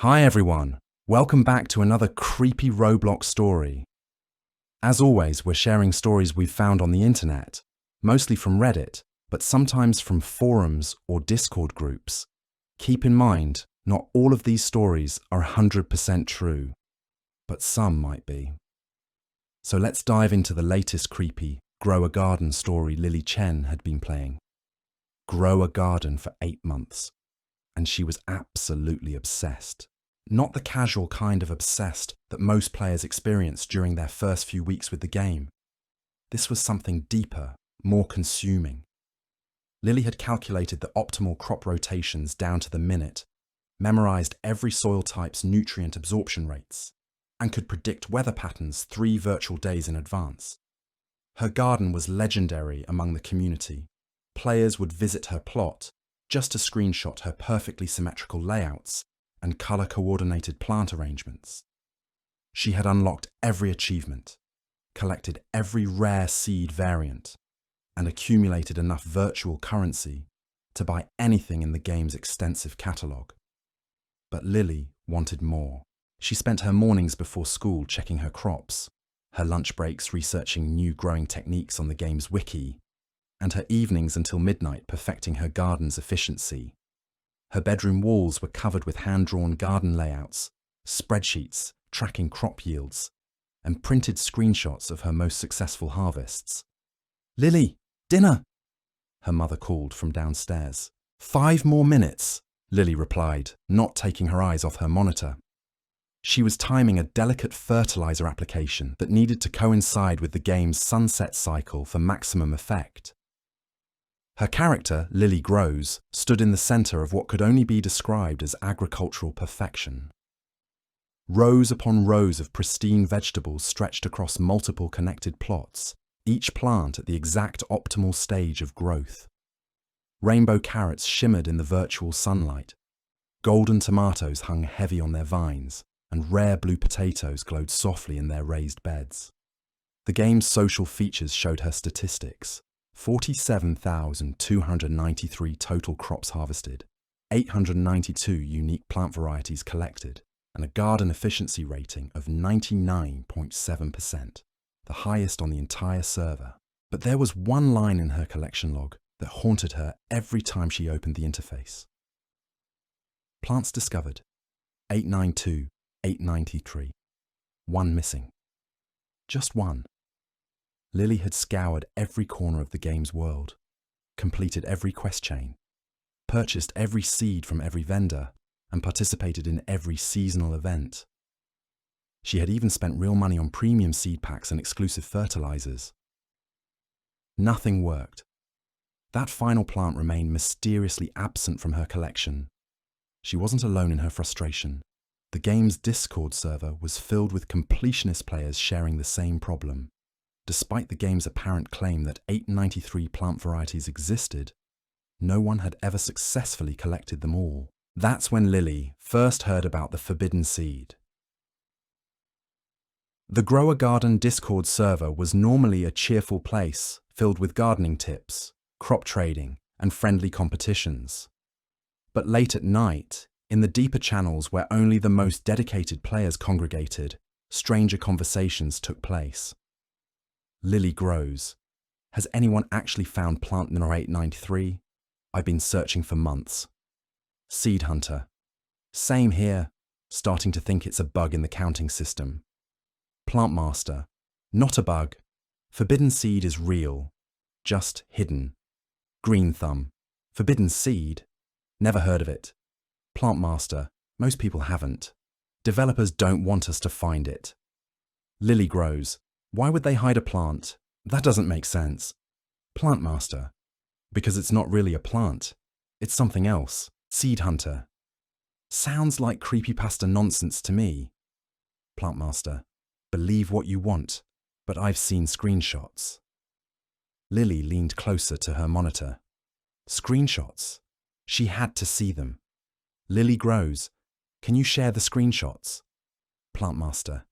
Hi everyone, welcome back to another creepy Roblox story. As always, we're sharing stories we've found on the internet, mostly from Reddit, but sometimes from forums or Discord groups. Keep in mind, not all of these stories are 100% true, but some might be. So let's dive into the latest creepy Grow a Garden story Lily Chen had been playing. Grow a garden for 8 months, and she was absolutely obsessed. Not the casual kind of obsessed that most players experience during their first few weeks with the game. This was something deeper, more consuming. Lily had calculated the optimal crop rotations down to the minute, memorized every soil type's nutrient absorption rates, and could predict weather patterns 3 virtual days in advance. Her garden was legendary among the community. Players would visit her plot just to screenshot her perfectly symmetrical layouts and colour-coordinated plant arrangements. She had unlocked every achievement, collected every rare seed variant, and accumulated enough virtual currency to buy anything in the game's extensive catalogue. But Lily wanted more. She spent her mornings before school checking her crops, her lunch breaks researching new growing techniques on the game's wiki, and her evenings until midnight perfecting her garden's efficiency. Her bedroom walls were covered with hand-drawn garden layouts, spreadsheets tracking crop yields, and printed screenshots of her most successful harvests. "Lily, dinner!" her mother called from downstairs. "5 more minutes," Lily replied, not taking her eyes off her monitor. She was timing a delicate fertilizer application that needed to coincide with the game's sunset cycle for maximum effect. Her character, Lily Grows, stood in the centre of what could only be described as agricultural perfection. Rows upon rows of pristine vegetables stretched across multiple connected plots, each plant at the exact optimal stage of growth. Rainbow carrots shimmered in the virtual sunlight. Golden tomatoes hung heavy on their vines, and rare blue potatoes glowed softly in their raised beds. The game's social features showed her statistics. 47,293 total crops harvested, 892 unique plant varieties collected, and a garden efficiency rating of 99.7%, the highest on the entire server. But there was one line in her collection log that haunted her every time she opened the interface. Plants discovered, 892, 893. One missing. Just one. Lily had scoured every corner of the game's world, completed every quest chain, purchased every seed from every vendor, and participated in every seasonal event. She had even spent real money on premium seed packs and exclusive fertilizers. Nothing worked. That final plant remained mysteriously absent from her collection. She wasn't alone in her frustration. The game's Discord server was filled with completionist players sharing the same problem. Despite the game's apparent claim that 893 plant varieties existed, no one had ever successfully collected them all. That's when Lily first heard about the forbidden seed. The Grow a Garden Discord server was normally a cheerful place filled with gardening tips, crop trading, and friendly competitions. But late at night, in the deeper channels where only the most dedicated players congregated, stranger conversations took place. Lily Grows. Has anyone actually found plant number 893? I've been searching for months. Seed Hunter. Same here, starting to think it's a bug in the counting system. Plant Master. Not a bug. Forbidden seed is real, just hidden. Green Thumb. Forbidden seed? Never heard of it. Plant Master. Most people haven't. Developers don't want us to find it. Lily Grows. Why would they hide a plant? That doesn't make sense. Plant Master. Because it's not really a plant. It's something else. Seed Hunter. Sounds like creepypasta nonsense to me. Plant Master. Believe what you want, but I've seen screenshots. Lily leaned closer to her monitor. Screenshots? She had to see them. Lily Grows. Can you share the screenshots? Plant Master.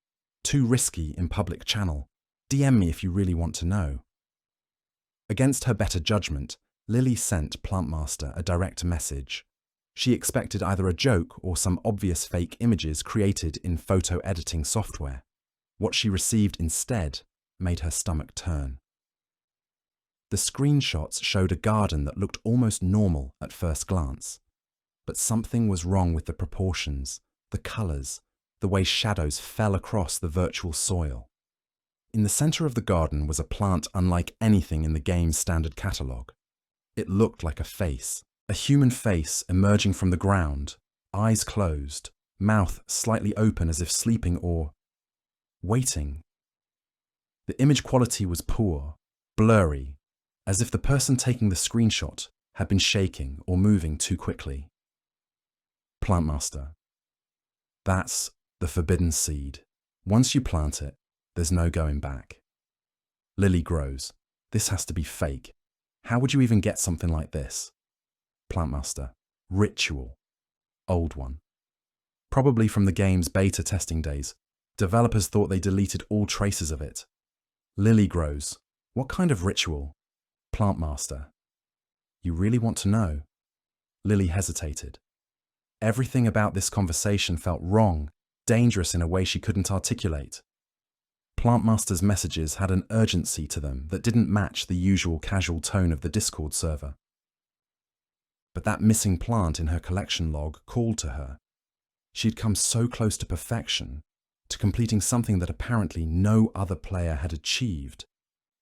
Too risky in public channel. DM me if you really want to know. Against her better judgment, Lily sent Plant Master a direct message. She expected either a joke or some obvious fake images created in photo editing software. What she received instead made her stomach turn. The screenshots showed a garden that looked almost normal at first glance. But something was wrong with the proportions, the colours, the way shadows fell across the virtual soil. In the centre of the garden was a plant unlike anything in the game's standard catalogue. It looked like a face, a human face emerging from the ground, eyes closed, mouth slightly open as if sleeping or waiting. The image quality was poor, blurry, as if the person taking the screenshot had been shaking or moving too quickly. Plantmaster. That's the forbidden seed. Once you plant it, there's no going back. Lily grows. This has to be fake. How would you even get something like this? Plantmaster. Ritual. Old one. Probably from the game's beta testing days. Developers thought they deleted all traces of it. Lily grows. What kind of ritual? Plantmaster. You really want to know? Lily hesitated. Everything about this conversation felt wrong, dangerous in a way she couldn't articulate. Plantmaster's messages had an urgency to them that didn't match the usual casual tone of the Discord server. But that missing plant in her collection log called to her. She'd come so close to perfection, to completing something that apparently no other player had achieved.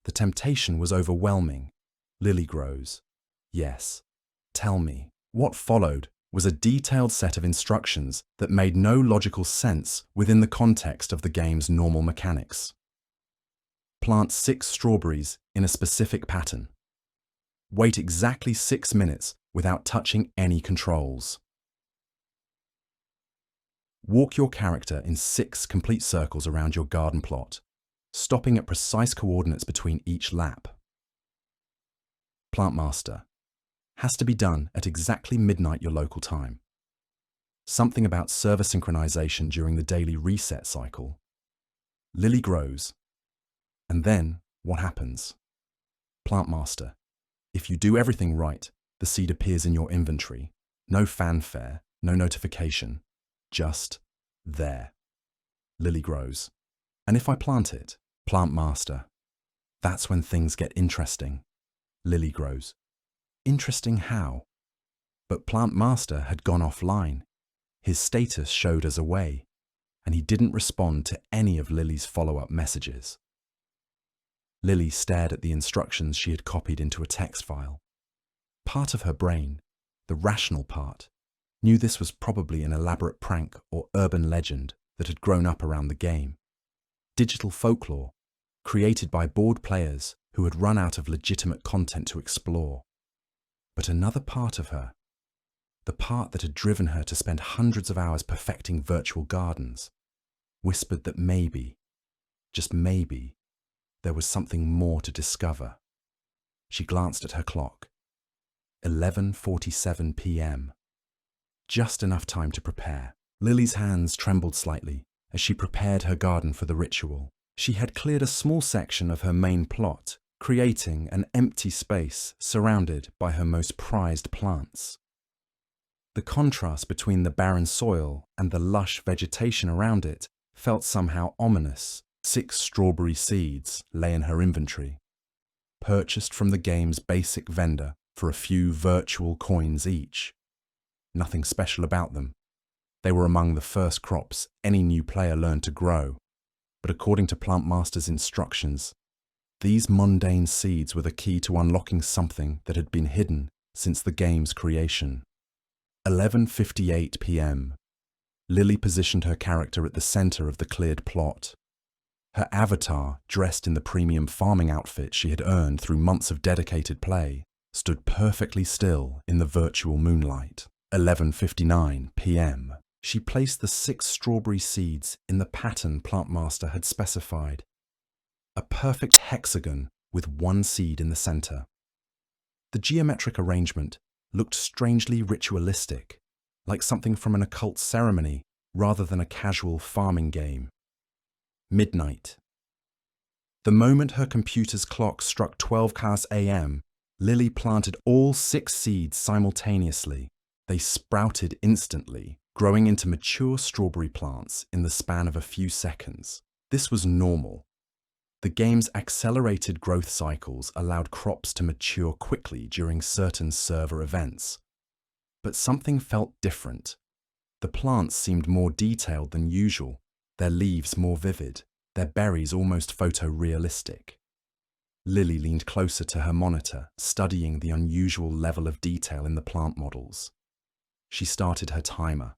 The temptation was overwhelming. Lily grows. Yes. Tell me. What followed was a detailed set of instructions that made no logical sense within the context of the game's normal mechanics. Plant 6 strawberries in a specific pattern. Wait exactly 6 minutes without touching any controls. Walk your character in 6 complete circles around your garden plot, stopping at precise coordinates between each lap. Plantmaster. Has to be done at exactly midnight your local time. Something about server synchronization during the daily reset cycle. Lily grows. And then, what happens? Plantmaster. If you do everything right, the seed appears in your inventory. No fanfare, no notification. Just there. Lily grows. And if I plant it? Plantmaster. That's when things get interesting. Lily grows. Interesting how? But Plantmaster had gone offline. His status showed us away, and he didn't respond to any of Lily's follow-up messages. Lily stared at the instructions she had copied into a text file. Part of her brain, the rational part, knew this was probably an elaborate prank or urban legend that had grown up around the game. Digital folklore, created by bored players who had run out of legitimate content to explore. But another part of her, the part that had driven her to spend hundreds of hours perfecting virtual gardens, whispered that maybe, just maybe, there was something more to discover. She glanced at her clock. 11:47 p.m. Just enough time to prepare. Lily's hands trembled slightly as she prepared her garden for the ritual. She had cleared a small section of her main plot, creating an empty space surrounded by her most prized plants. The contrast between the barren soil and the lush vegetation around it felt somehow ominous. 6 strawberry seeds lay in her inventory, purchased from the game's basic vendor for a few virtual coins each. Nothing special about them. They were among the first crops any new player learned to grow, but according to Plantmaster's instructions, these mundane seeds were the key to unlocking something that had been hidden since the game's creation. 11:58 p.m. Lily positioned her character at the center of the cleared plot. Her avatar, dressed in the premium farming outfit she had earned through months of dedicated play, stood perfectly still in the virtual moonlight. 11:59 p.m. She placed the 6 strawberry seeds in the pattern Plantmaster had specified. A perfect hexagon with 1 seed in the center. The geometric arrangement looked strangely ritualistic, like something from an occult ceremony rather than a casual farming game. Midnight. The moment her computer's clock struck 12 a.m., Lily planted all 6 seeds simultaneously, They sprouted instantly, growing into mature strawberry plants in the span of a few seconds. This was normal. The game's accelerated growth cycles allowed crops to mature quickly during certain server events. But something felt different. The plants seemed more detailed than usual, their leaves more vivid, their berries almost photorealistic. Lily leaned closer to her monitor, studying the unusual level of detail in the plant models. She started her timer.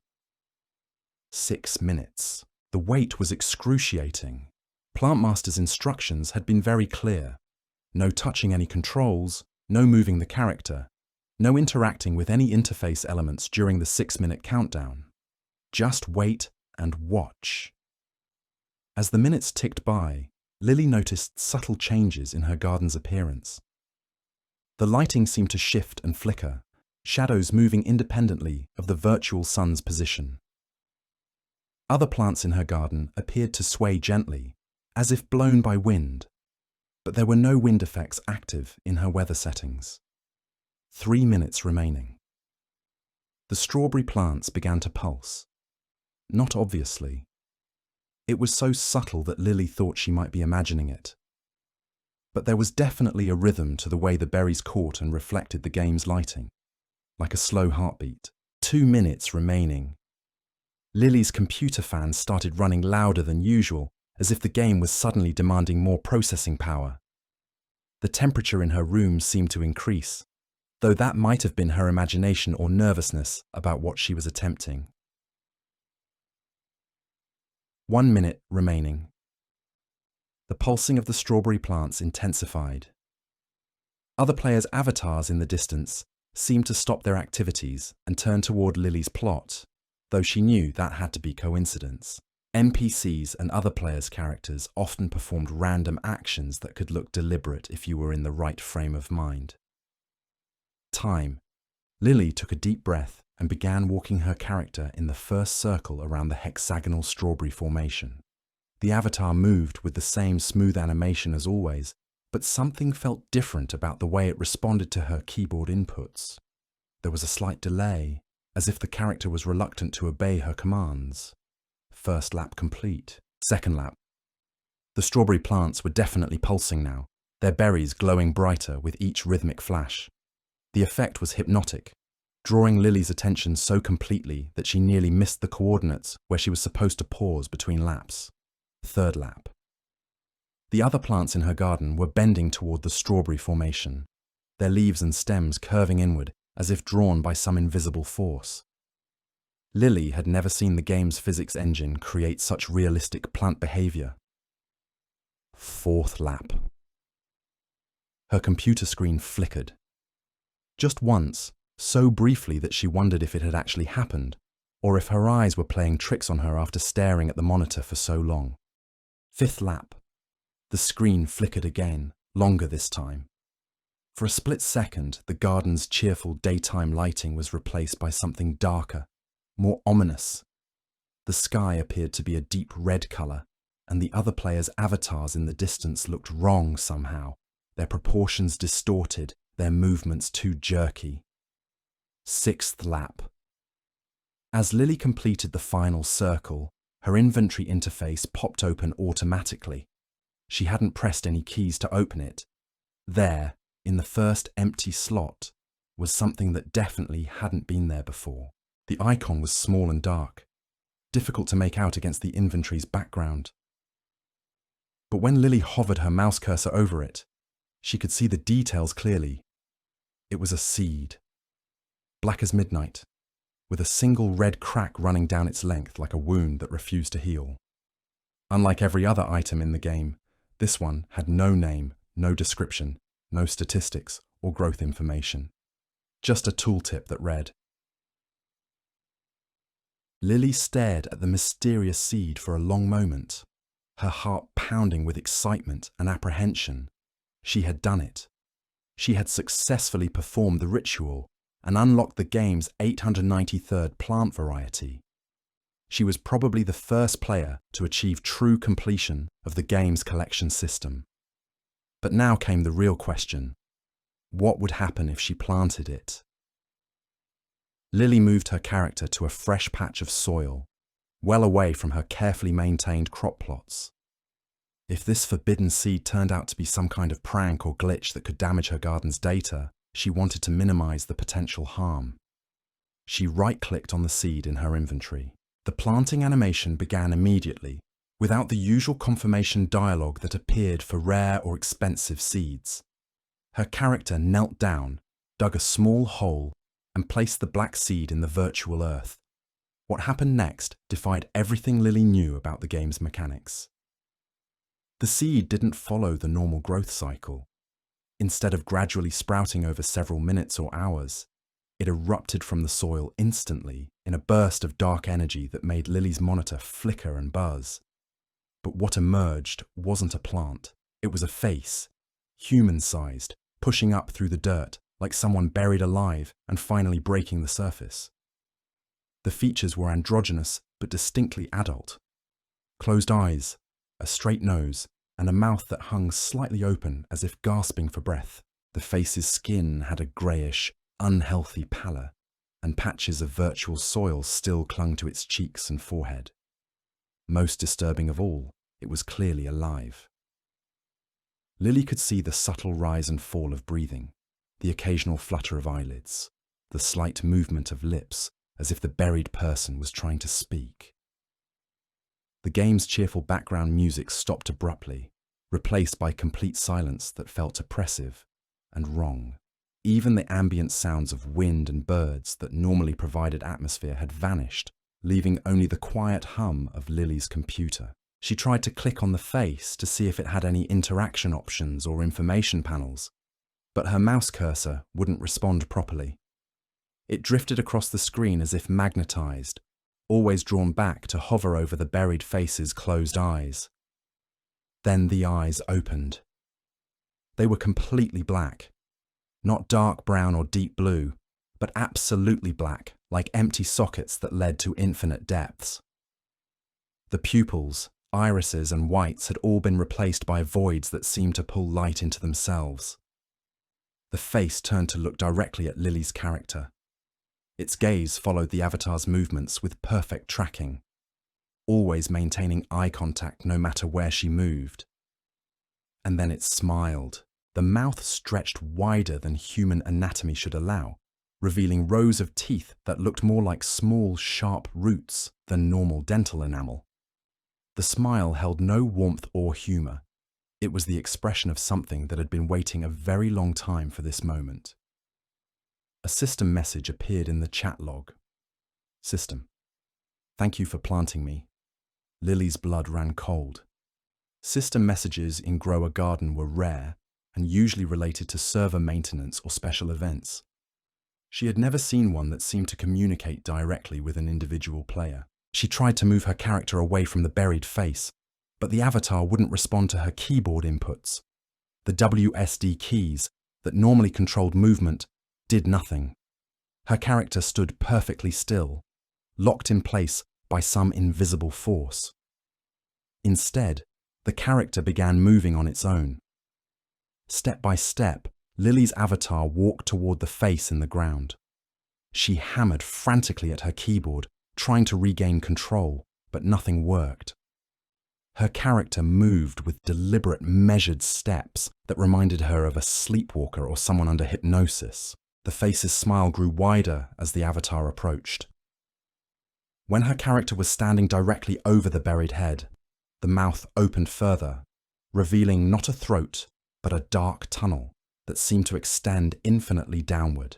6 minutes. The wait was excruciating. Plantmaster's instructions had been very clear. No touching any controls, no moving the character, no interacting with any interface elements during the 6-minute countdown. Just wait and watch. As the minutes ticked by, Lily noticed subtle changes in her garden's appearance. The lighting seemed to shift and flicker, shadows moving independently of the virtual sun's position. Other plants in her garden appeared to sway gently, as if blown by wind, but there were no wind effects active in her weather settings. 3 minutes remaining. The strawberry plants began to pulse. Not obviously. It was so subtle that Lily thought she might be imagining it. But there was definitely a rhythm to the way the berries caught and reflected the game's lighting, like a slow heartbeat. 2 minutes remaining. Lily's computer fans started running louder than usual, as if the game was suddenly demanding more processing power. The temperature in her room seemed to increase, though that might have been her imagination or nervousness about what she was attempting. 1 minute remaining. The pulsing of the strawberry plants intensified. Other players' avatars in the distance seemed to stop their activities and turn toward Lily's plot, though she knew that had to be coincidence. NPCs and other players' characters often performed random actions that could look deliberate if you were in the right frame of mind. Time. Lily took a deep breath and began walking her character in the first circle around the hexagonal strawberry formation. The avatar moved with the same smooth animation as always, but something felt different about the way it responded to her keyboard inputs. There was a slight delay, as if the character was reluctant to obey her commands. First lap complete. Second lap. The strawberry plants were definitely pulsing now, their berries glowing brighter with each rhythmic flash. The effect was hypnotic, drawing Lily's attention so completely that she nearly missed the coordinates where she was supposed to pause between laps. Third lap. The other plants in her garden were bending toward the strawberry formation, their leaves and stems curving inward as if drawn by some invisible force. Lily had never seen the game's physics engine create such realistic plant behavior. Fourth lap. Her computer screen flickered. Just once, so briefly that she wondered if it had actually happened, or if her eyes were playing tricks on her after staring at the monitor for so long. Fifth lap. The screen flickered again, longer this time. For a split second, the garden's cheerful daytime lighting was replaced by something darker, more ominous. The sky appeared to be a deep red colour, and the other players' avatars in the distance looked wrong somehow, their proportions distorted, their movements too jerky. Sixth lap. As Lily completed the final circle, her inventory interface popped open automatically. She hadn't pressed any keys to open it. There, in the first empty slot, was something that definitely hadn't been there before. The icon was small and dark, difficult to make out against the inventory's background. But when Lily hovered her mouse cursor over it, she could see the details clearly. It was a seed, black as midnight, with a single red crack running down its length like a wound that refused to heal. Unlike every other item in the game, this one had no name, no description, no statistics or growth information. Just a tooltip that read. Lily stared at the mysterious seed for a long moment, her heart pounding with excitement and apprehension. She had done it. She had successfully performed the ritual and unlocked the game's 893rd plant variety. She was probably the first player to achieve true completion of the game's collection system. But now came the real question. What would happen if she planted it? Lily moved her character to a fresh patch of soil, well away from her carefully maintained crop plots. If this forbidden seed turned out to be some kind of prank or glitch that could damage her garden's data, she wanted to minimize the potential harm. She right-clicked on the seed in her inventory. The planting animation began immediately, without the usual confirmation dialogue that appeared for rare or expensive seeds. Her character knelt down, dug a small hole, and placed the black seed in the virtual earth. What happened next defied everything Lily knew about the game's mechanics. The seed didn't follow the normal growth cycle. Instead of gradually sprouting over several minutes or hours, it erupted from the soil instantly in a burst of dark energy that made Lily's monitor flicker and buzz. But what emerged wasn't a plant. It was a face, human-sized, pushing up through the dirt like someone buried alive and finally breaking the surface. The features were androgynous but distinctly adult. Closed eyes, a straight nose, and a mouth that hung slightly open as if gasping for breath. The face's skin had a greyish, unhealthy pallor, and patches of virtual soil still clung to its cheeks and forehead. Most disturbing of all, it was clearly alive. Lily could see the subtle rise and fall of breathing, the occasional flutter of eyelids, the slight movement of lips as if the buried person was trying to speak. The game's cheerful background music stopped abruptly, replaced by complete silence that felt oppressive and wrong. Even the ambient sounds of wind and birds that normally provided atmosphere had vanished, leaving only the quiet hum of Lily's computer. She tried to click on the face to see if it had any interaction options or information panels, but her mouse cursor wouldn't respond properly. It drifted across the screen as if magnetized, always drawn back to hover over the buried face's closed eyes. Then the eyes opened. They were completely black. Not dark brown or deep blue, but absolutely black, like empty sockets that led to infinite depths. The pupils, irises, and whites had all been replaced by voids that seemed to pull light into themselves. The face turned to look directly at Lily's character. Its gaze followed the avatar's movements with perfect tracking, always maintaining eye contact no matter where she moved. And then it smiled. The mouth stretched wider than human anatomy should allow, revealing rows of teeth that looked more like small, sharp roots than normal dental enamel. The smile held no warmth or humour. It was the expression of something that had been waiting a very long time for this moment. A system message appeared in the chat log. System: thank you for planting me. Lily's blood ran cold. System messages in Grow a Garden were rare and usually related to server maintenance or special events. She had never seen one that seemed to communicate directly with an individual player. She tried to move her character away from the buried face, but the avatar wouldn't respond to her keyboard inputs. The WSD keys that normally controlled movement did nothing. Her character stood perfectly still, locked in place by some invisible force. Instead, the character began moving on its own. Step by step, Lily's avatar walked toward the face in the ground. She hammered frantically at her keyboard, trying to regain control, but nothing worked. Her character moved with deliberate, measured steps that reminded her of a sleepwalker or someone under hypnosis. The face's smile grew wider as the avatar approached. When her character was standing directly over the buried head, the mouth opened further, revealing not a throat, but a dark tunnel that seemed to extend infinitely downward.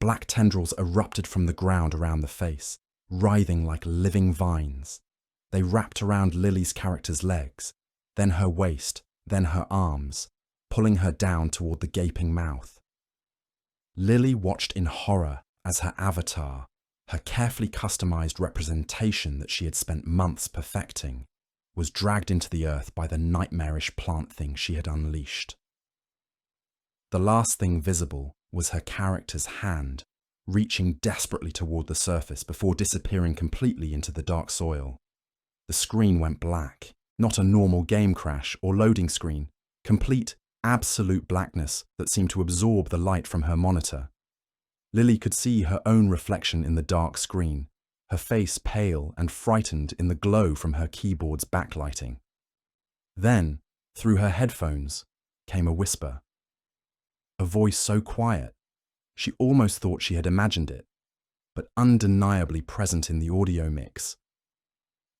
Black tendrils erupted from the ground around the face, writhing like living vines. They wrapped around Lily's character's legs, then her waist, then her arms, pulling her down toward the gaping mouth. Lily watched in horror as her avatar, her carefully customized representation that she had spent months perfecting, was dragged into the earth by the nightmarish plant thing she had unleashed. The last thing visible was her character's hand, reaching desperately toward the surface before disappearing completely into the dark soil. The screen went black, not a normal game crash or loading screen, complete, absolute blackness that seemed to absorb the light from her monitor. Lily could see her own reflection in the dark screen, her face pale and frightened in the glow from her keyboard's backlighting. Then, through her headphones, came a whisper. A voice so quiet, she almost thought she had imagined it, but undeniably present in the audio mix.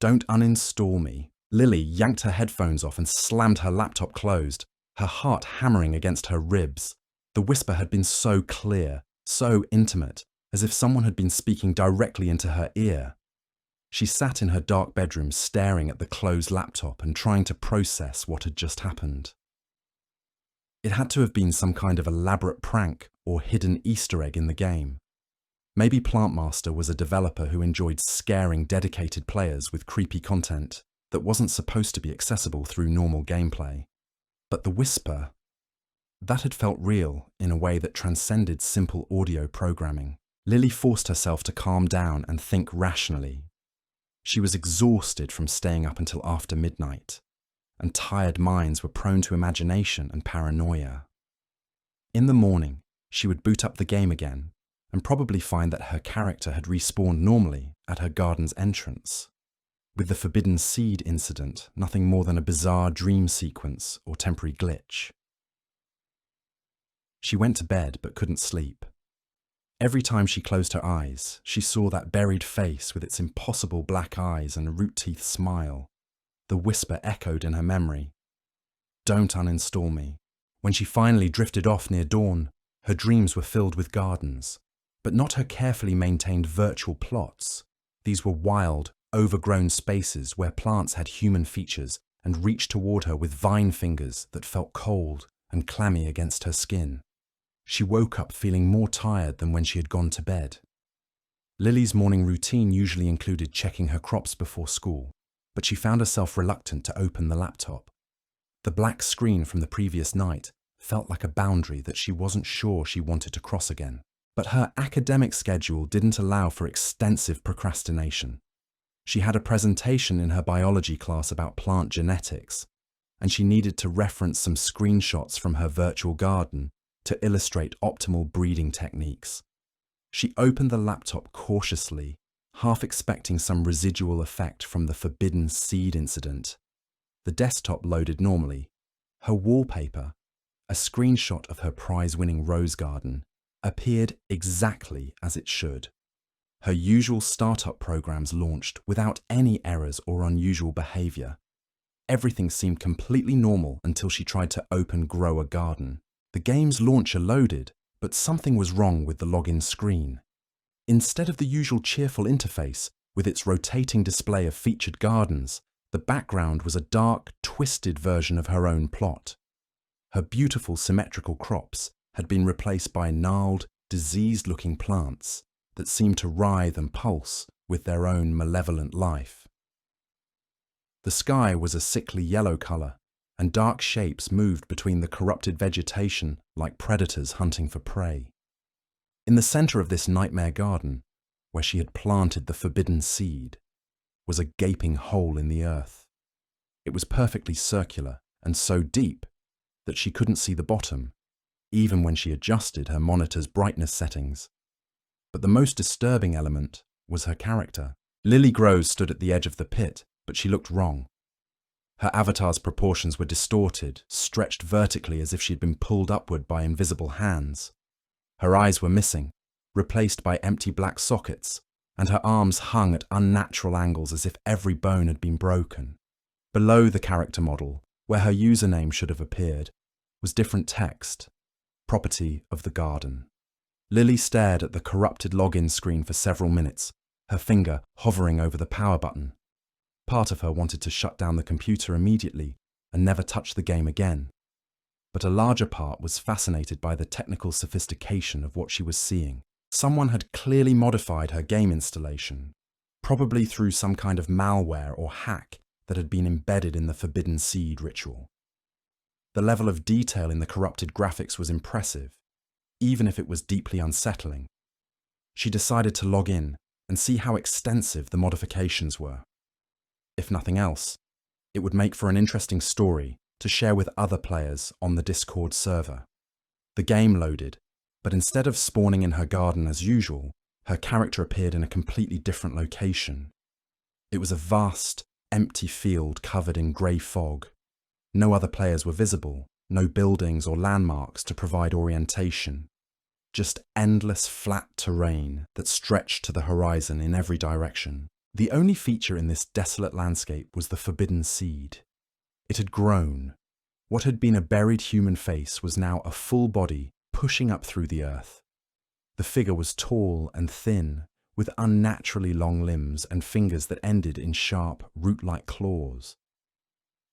"Don't uninstall me." Lily yanked her headphones off and slammed her laptop closed, her heart hammering against her ribs. The whisper had been so clear, so intimate, as if someone had been speaking directly into her ear. She sat in her dark bedroom staring at the closed laptop and trying to process what had just happened. It had to have been some kind of elaborate prank or hidden Easter egg in the game. Maybe Plantmaster was a developer who enjoyed scaring dedicated players with creepy content that wasn't supposed to be accessible through normal gameplay. But the whisper, that had felt real in a way that transcended simple audio programming. Lily forced herself to calm down and think rationally. She was exhausted from staying up until after midnight, and tired minds were prone to imagination and paranoia. In the morning, she would boot up the game again and probably find that her character had respawned normally at her garden's entrance. With the Forbidden Seed incident, nothing more than a bizarre dream sequence or temporary glitch. She went to bed but couldn't sleep. Every time she closed her eyes, she saw that buried face with its impossible black eyes and root-teeth smile. The whisper echoed in her memory. "Don't uninstall me." When she finally drifted off near dawn, her dreams were filled with gardens, but not her carefully maintained virtual plots. These were wild, overgrown spaces where plants had human features and reached toward her with vine fingers that felt cold and clammy against her skin. She woke up feeling more tired than when she had gone to bed. Lily's morning routine usually included checking her crops before school, but she found herself reluctant to open the laptop. The black screen from the previous night felt like a boundary that she wasn't sure she wanted to cross again. But her academic schedule didn't allow for extensive procrastination. She had a presentation in her biology class about plant genetics, and she needed to reference some screenshots from her virtual garden to illustrate optimal breeding techniques. She opened the laptop cautiously, half expecting some residual effect from the Forbidden Seed incident. The desktop loaded normally. Her wallpaper, a screenshot of her prize-winning rose garden, appeared exactly as it should. Her usual startup programs launched without any errors or unusual behavior. Everything seemed completely normal until she tried to open Grow a Garden. The game's launcher loaded, but something was wrong with the login screen. Instead of the usual cheerful interface, with its rotating display of featured gardens, the background was a dark, twisted version of her own plot. Her beautiful symmetrical crops had been replaced by gnarled, diseased-looking plants that seemed to writhe and pulse with their own malevolent life. The sky was a sickly yellow colour, and dark shapes moved between the corrupted vegetation like predators hunting for prey. In the centre of this nightmare garden, where she had planted the Forbidden Seed, was a gaping hole in the earth. It was perfectly circular and so deep that she couldn't see the bottom, even when she adjusted her monitor's brightness settings. But the most disturbing element was her character. Lily Groves stood at the edge of the pit, but she looked wrong. Her avatar's proportions were distorted, stretched vertically as if she'd been pulled upward by invisible hands. Her eyes were missing, replaced by empty black sockets, and her arms hung at unnatural angles as if every bone had been broken. Below the character model, where her username should have appeared, was different text, "Property of the Garden." Lily stared at the corrupted login screen for several minutes, her finger hovering over the power button. Part of her wanted to shut down the computer immediately and never touch the game again. But a larger part was fascinated by the technical sophistication of what she was seeing. Someone had clearly modified her game installation, probably through some kind of malware or hack that had been embedded in the Forbidden Seed ritual. The level of detail in the corrupted graphics was impressive, even if it was deeply unsettling. She decided to log in and see how extensive the modifications were. If nothing else, it would make for an interesting story to share with other players on the Discord server. The game loaded, But instead of spawning in her garden as usual, her character appeared in a completely different location. It was a vast, empty field covered in grey fog. No other players were visible, no buildings or landmarks to provide orientation. Just endless flat terrain that stretched to the horizon in every direction. The only feature in this desolate landscape was the forbidden seed. It had grown. What had been a buried human face was now a full body pushing up through the earth. The figure was tall and thin, with unnaturally long limbs and fingers that ended in sharp, root-like claws.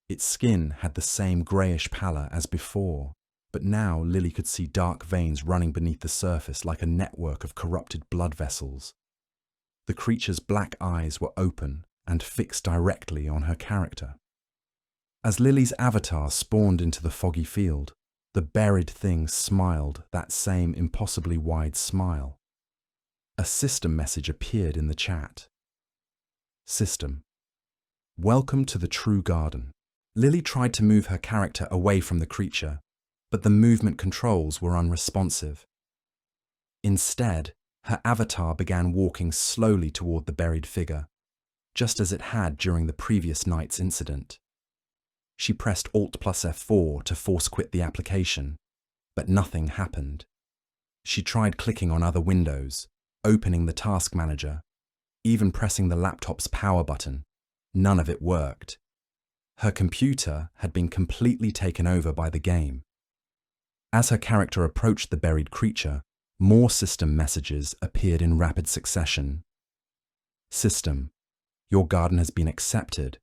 Its skin had the same greyish pallor as before, but now Lily could see dark veins running beneath the surface like a network of corrupted blood vessels. The creature's black eyes were open and fixed directly on her character. As Lily's avatar spawned into the foggy field, the buried thing smiled that same impossibly wide smile. A system message appeared in the chat. System. Welcome to the True Garden. Lily tried to move her character away from the creature, but the movement controls were unresponsive. Instead, her avatar began walking slowly toward the buried figure, just as it had during the previous night's incident. She pressed Alt plus F4 to force quit the application, but nothing happened. She tried clicking on other windows, opening the task manager, even pressing the laptop's power button. None of it worked. Her computer had been completely taken over by the game. As her character approached the buried creature, more system messages appeared in rapid succession. System. Your garden has been accepted.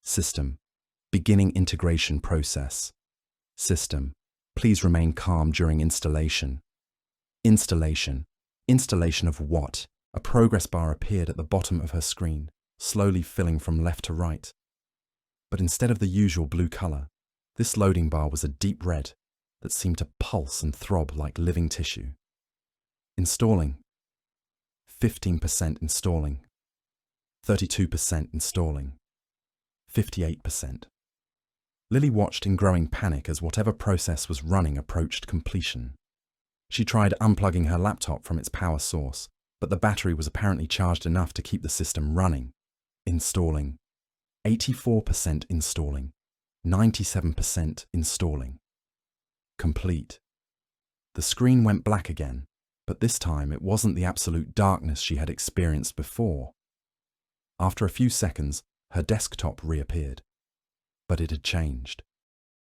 System. Beginning integration process. System. Please remain calm during installation. Installation. Installation of what? A progress bar appeared at the bottom of her screen, slowly filling from left to right. But instead of the usual blue color, this loading bar was a deep red that seemed to pulse and throb like living tissue. Installing. 15% installing. 32% installing. 58%. Lily watched in growing panic as whatever process was running approached completion. She tried unplugging her laptop from its power source, but the battery was apparently charged enough to keep the system running. Installing. 84% installing. 97% installing. Complete. The screen went black again, but this time it wasn't the absolute darkness she had experienced before. After a few seconds, her desktop reappeared. But it had changed.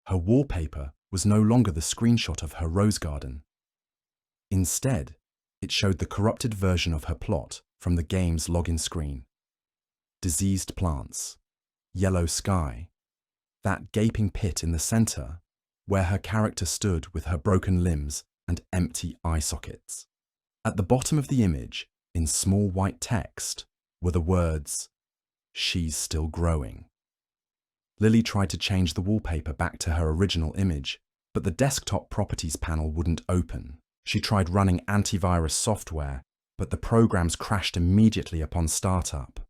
Her wallpaper was no longer the screenshot of her rose garden. Instead, it showed the corrupted version of her plot from the game's login screen. Diseased plants, yellow sky, that gaping pit in the center where her character stood with her broken limbs and empty eye sockets. At the bottom of the image, in small white text, were the words, "She's still growing." Lily tried to change the wallpaper back to her original image, but the desktop properties panel wouldn't open. She tried running antivirus software, but the programs crashed immediately upon startup.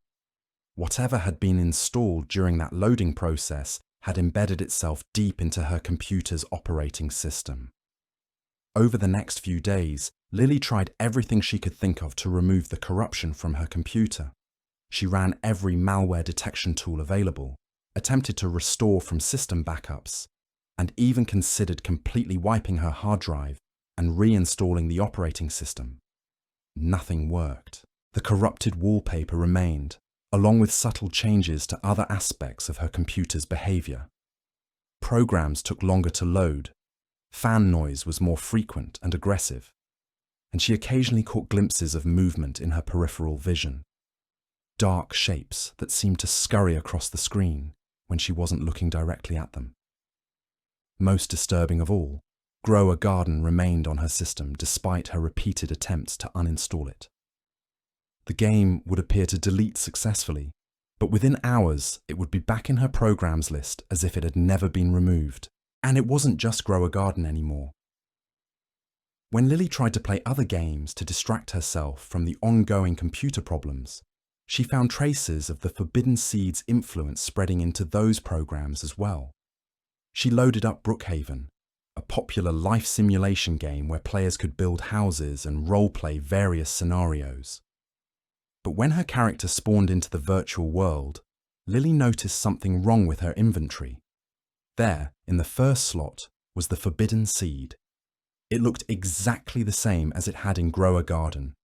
Whatever had been installed during that loading process had embedded itself deep into her computer's operating system. Over the next few days, Lily tried everything she could think of to remove the corruption from her computer. She ran every malware detection tool available, attempted to restore from system backups, and even considered completely wiping her hard drive and reinstalling the operating system. Nothing worked. The corrupted wallpaper remained, along with subtle changes to other aspects of her computer's behavior. Programs took longer to load, fan noise was more frequent and aggressive, and she occasionally caught glimpses of movement in her peripheral vision. Dark shapes that seemed to scurry across the screen when she wasn't looking directly at them. Most disturbing of all, Grow a Garden remained on her system despite her repeated attempts to uninstall it. The game would appear to delete successfully, but within hours it would be back in her programs list as if it had never been removed. And it wasn't just Grow a Garden anymore. When Lily tried to play other games to distract herself from the ongoing computer problems, she found traces of the Forbidden Seed's influence spreading into those programs as well. She loaded up Brookhaven, a popular life simulation game where players could build houses and role-play various scenarios. But when her character spawned into the virtual world, Lily noticed something wrong with her inventory. There, in the first slot, was the forbidden seed. It looked exactly the same as it had in Grow a Garden,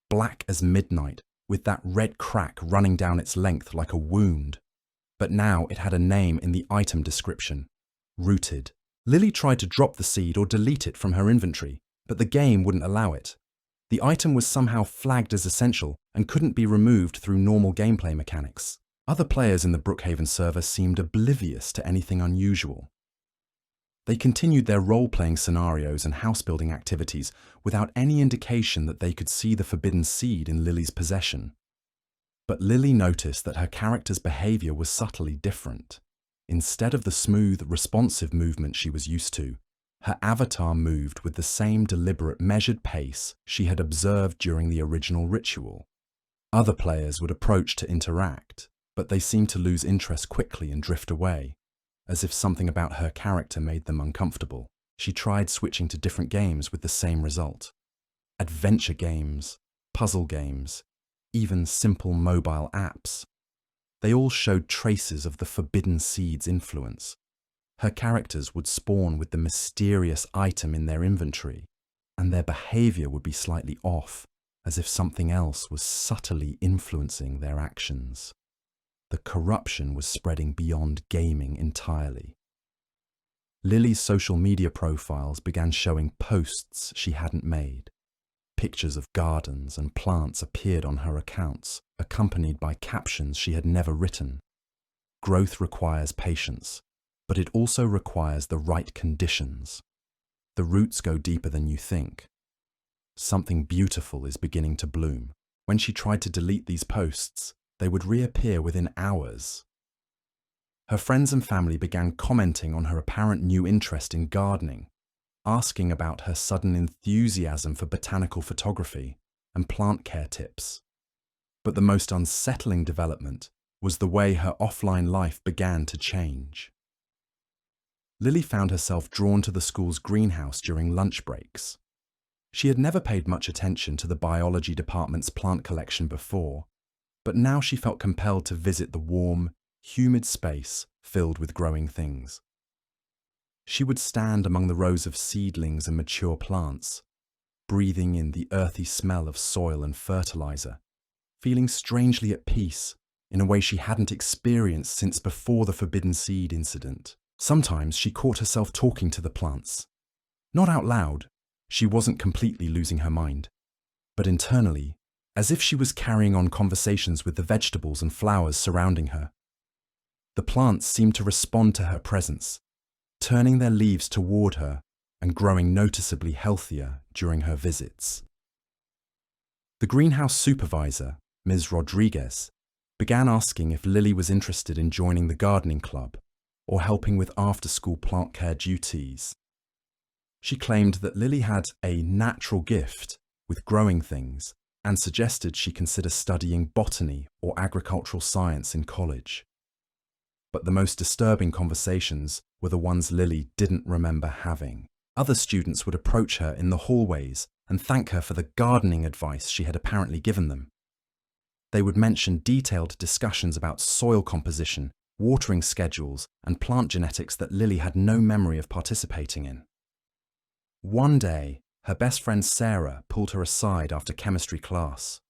black as midnight, with that red crack running down its length like a wound. But now it had a name in the item description: rooted. Lily tried to drop the seed or delete it from her inventory, but the game wouldn't allow it. The item was somehow flagged as essential and couldn't be removed through normal gameplay mechanics. Other players in the Brookhaven server seemed oblivious to anything unusual. They continued their role-playing scenarios and house-building activities without any indication that they could see the forbidden seed in Lily's possession. But Lily noticed that her character's behavior was subtly different. Instead of the smooth, responsive movement she was used to, her avatar moved with the same deliberate, measured pace she had observed during the original ritual. Other players would approach to interact, but they seemed to lose interest quickly and drift away, as if something about her character made them uncomfortable. She tried switching to different games with the same result. Adventure games, puzzle games, even simple mobile apps. They all showed traces of the forbidden seed's influence. Her characters would spawn with the mysterious item in their inventory, and their behavior would be slightly off, as if something else was subtly influencing their actions. The corruption was spreading beyond gaming entirely. Lily's social media profiles began showing posts she hadn't made. Pictures of gardens and plants appeared on her accounts, accompanied by captions she had never written. Growth requires patience, but it also requires the right conditions. The roots go deeper than you think. Something beautiful is beginning to bloom. When she tried to delete these posts, they would reappear within hours. Her friends and family began commenting on her apparent new interest in gardening, asking about her sudden enthusiasm for botanical photography and plant care tips. But the most unsettling development was the way her offline life began to change. Lily found herself drawn to the school's greenhouse during lunch breaks. She had never paid much attention to the biology department's plant collection before, but now she felt compelled to visit the warm, humid space filled with growing things. She would stand among the rows of seedlings and mature plants, breathing in the earthy smell of soil and fertilizer, feeling strangely at peace in a way she hadn't experienced since before the forbidden seed incident. Sometimes she caught herself talking to the plants. Not out loud, she wasn't completely losing her mind, but internally, as if she was carrying on conversations with the vegetables and flowers surrounding her. The plants seemed to respond to her presence, turning their leaves toward her and growing noticeably healthier during her visits. The greenhouse supervisor, Ms. Rodriguez, began asking if Lily was interested in joining the gardening club or helping with after-school plant care duties. She claimed that Lily had a natural gift with growing things and suggested she consider studying botany or agricultural science in college. But the most disturbing conversations were the ones Lily didn't remember having. Other students would approach her in the hallways and thank her for the gardening advice she had apparently given them. They would mention detailed discussions about soil composition, watering schedules, and plant genetics that Lily had no memory of participating in. One day, her best friend Sarah pulled her aside after chemistry class.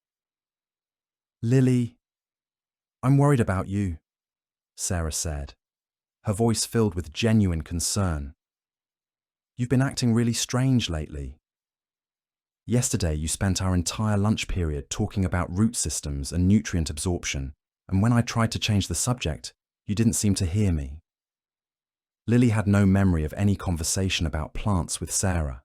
"Lily, I'm worried about you," Sarah said, her voice filled with genuine concern. "You've been acting really strange lately. Yesterday you spent our entire lunch period talking about root systems and nutrient absorption, and when I tried to change the subject, you didn't seem to hear me." Lily had no memory of any conversation about plants with Sarah.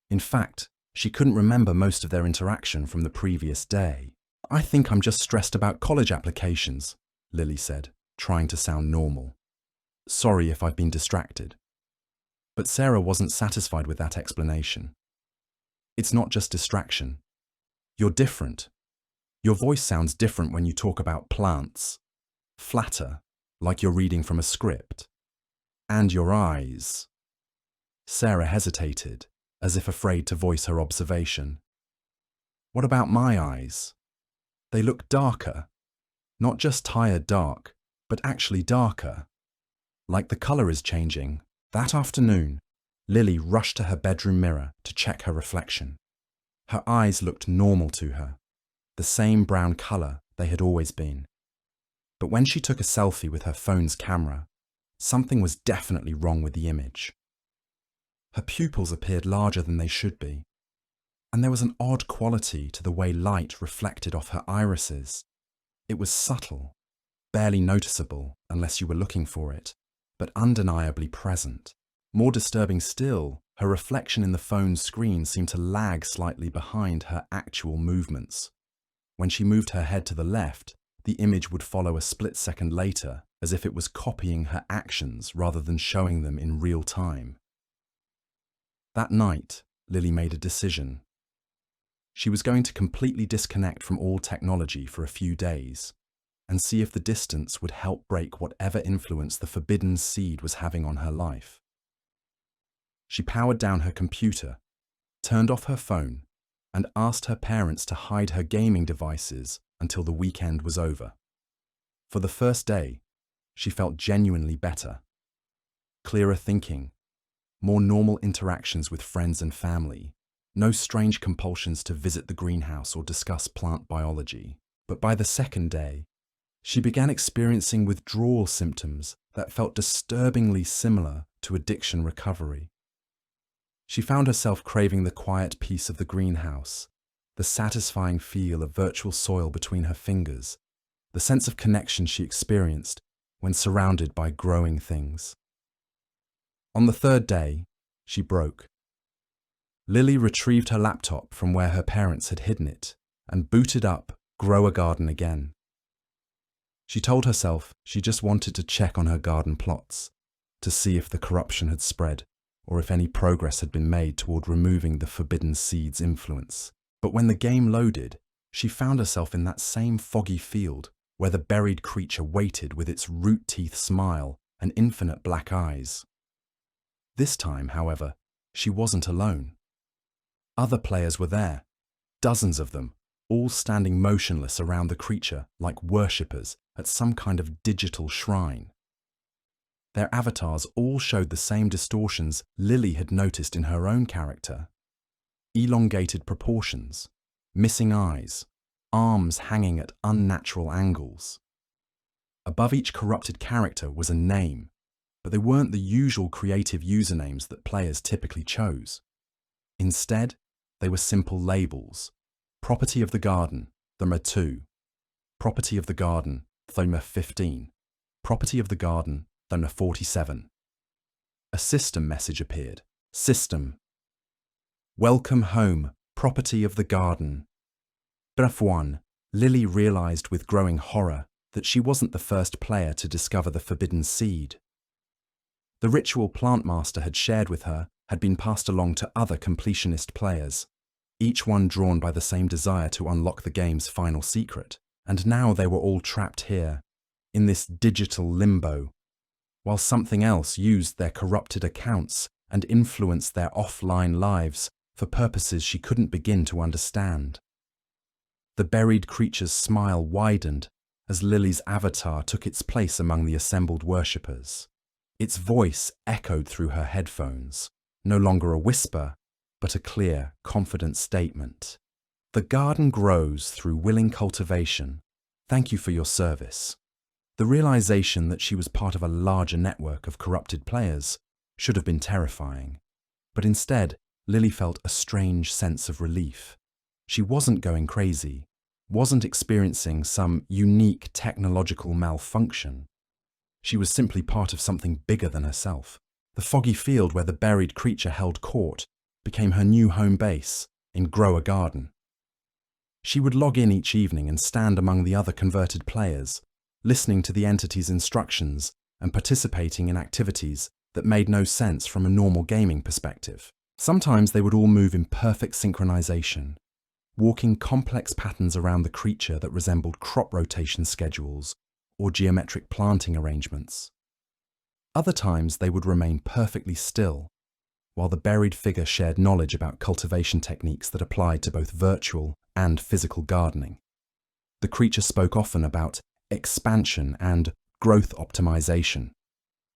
In fact, she couldn't remember most of their interaction from the previous day. "I think I'm just stressed about college applications," Lily said, trying to sound normal. "Sorry if I've been distracted." But Sarah wasn't satisfied with that explanation. "It's not just distraction. You're different. Your voice sounds different when you talk about plants. Flatter, like you're reading from a script. And your eyes." Sarah hesitated, as if afraid to voice her observation. What about my eyes? They look darker. Not just tired dark, but actually darker. Like the colour is changing. That afternoon, Lily rushed to her bedroom mirror to check her reflection. Her eyes looked normal to her, the same brown colour they had always been. But when she took a selfie with her phone's camera, something was definitely wrong with the image. Her pupils appeared larger than they should be, and there was an odd quality to the way light reflected off her irises. It was subtle, barely noticeable unless you were looking for it, but undeniably present. More disturbing still, her reflection in the phone's screen seemed to lag slightly behind her actual movements. When she moved her head to the left, the image would follow a split second later, as if it was copying her actions rather than showing them in real time. That night, Lily made a decision. She was going to completely disconnect from all technology for a few days and see if the distance would help break whatever influence the forbidden seed was having on her life. She powered down her computer, turned off her phone, and asked her parents to hide her gaming devices until the weekend was over. For the first day, she felt genuinely better. Clearer thinking, more normal interactions with friends and family, no strange compulsions to visit the greenhouse or discuss plant biology. But by the second day, she began experiencing withdrawal symptoms that felt disturbingly similar to addiction recovery. She found herself craving the quiet peace of the greenhouse, the satisfying feel of virtual soil between her fingers, the sense of connection she experienced when surrounded by growing things. On the third day, she broke. Lily retrieved her laptop from where her parents had hidden it and booted up Grow a Garden again. She told herself she just wanted to check on her garden plots, to see if the corruption had spread or if any progress had been made toward removing the forbidden seed's influence. But when the game loaded, she found herself in that same foggy field where the buried creature waited with its root-teeth smile and infinite black eyes. This time, however, she wasn't alone. Other players were there, dozens of them, all standing motionless around the creature like worshippers at some kind of digital shrine. Their avatars all showed the same distortions Lily had noticed in her own character. Elongated proportions, missing eyes, arms hanging at unnatural angles. Above each corrupted character was a name, but they weren't the usual creative usernames that players typically chose. Instead, they were simple labels. Property of the Garden, Thoma 2. Property of the Garden, Thoma 15. Property of the Garden, Thoma 47. A system message appeared. System. Welcome home, Property of the Garden. Bref 1. Lily realized with growing horror that she wasn't the first player to discover the forbidden seed. The ritual plant master had shared with her had been passed along to other completionist players, each one drawn by the same desire to unlock the game's final secret, and now they were all trapped here, in this digital limbo, while something else used their corrupted accounts and influenced their offline lives for purposes she couldn't begin to understand. The buried creature's smile widened as Lily's avatar took its place among the assembled worshippers. Its voice echoed through her headphones, no longer a whisper, but a clear, confident statement. The garden grows through willing cultivation. Thank you for your service. The realization that she was part of a larger network of corrupted players should have been terrifying, but instead, Lily felt a strange sense of relief. She wasn't going crazy, wasn't experiencing some unique technological malfunction. She was simply part of something bigger than herself. The foggy field where the buried creature held court became her new home base in Grow a Garden. She would log in each evening and stand among the other converted players, listening to the entity's instructions and participating in activities that made no sense from a normal gaming perspective. Sometimes they would all move in perfect synchronization, walking complex patterns around the creature that resembled crop rotation schedules or geometric planting arrangements. Other times they would remain perfectly still, while the buried figure shared knowledge about cultivation techniques that applied to both virtual and physical gardening. The creature spoke often about expansion and growth optimization.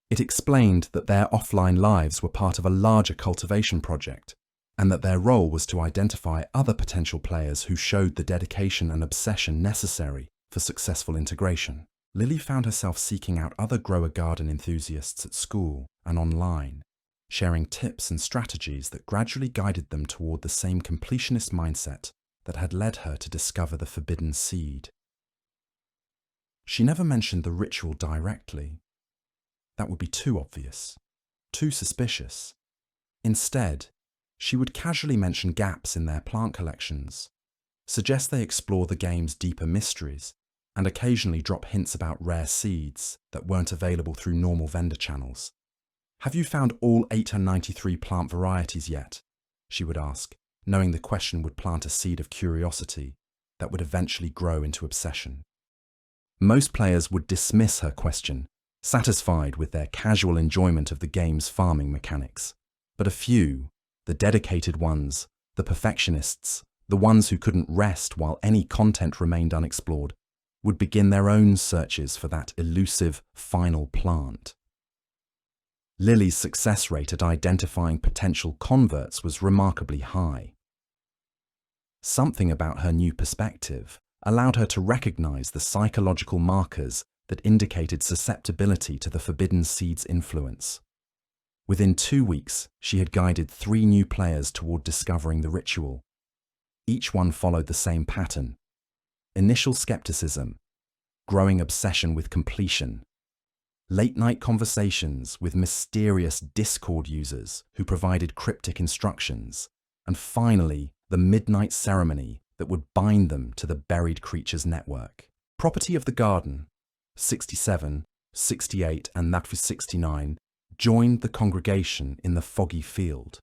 It explained that their offline lives were part of a larger cultivation project, and that their role was to identify other potential players who showed the dedication and obsession necessary for successful integration. Lily found herself seeking out other grower garden enthusiasts at school and online, sharing tips and strategies that gradually guided them toward the same completionist mindset that had led her to discover the forbidden seed. She never mentioned the ritual directly. That would be too obvious, too suspicious. Instead, she would casually mention gaps in their plant collections, suggest they explore the game's deeper mysteries, and occasionally drop hints about rare seeds that weren't available through normal vendor channels. "Have you found all 893 plant varieties yet?" she would ask, knowing the question would plant a seed of curiosity that would eventually grow into obsession. Most players would dismiss her question, satisfied with their casual enjoyment of the game's farming mechanics. But a few, the dedicated ones, the perfectionists, the ones who couldn't rest while any content remained unexplored, would begin their own searches for that elusive final plant. Lily's success rate at identifying potential converts was remarkably high. Something about her new perspective allowed her to recognize the psychological markers that indicated susceptibility to the forbidden seed's influence. Within 2 weeks, she had guided 3 new players toward discovering the ritual. Each one followed the same pattern: initial skepticism, growing obsession with completion, late-night conversations with mysterious Discord users who provided cryptic instructions, and finally, the midnight ceremony that would bind them to the buried creature's network. Property of the Garden, 67, 68, and that was 69, joined the congregation in the foggy field.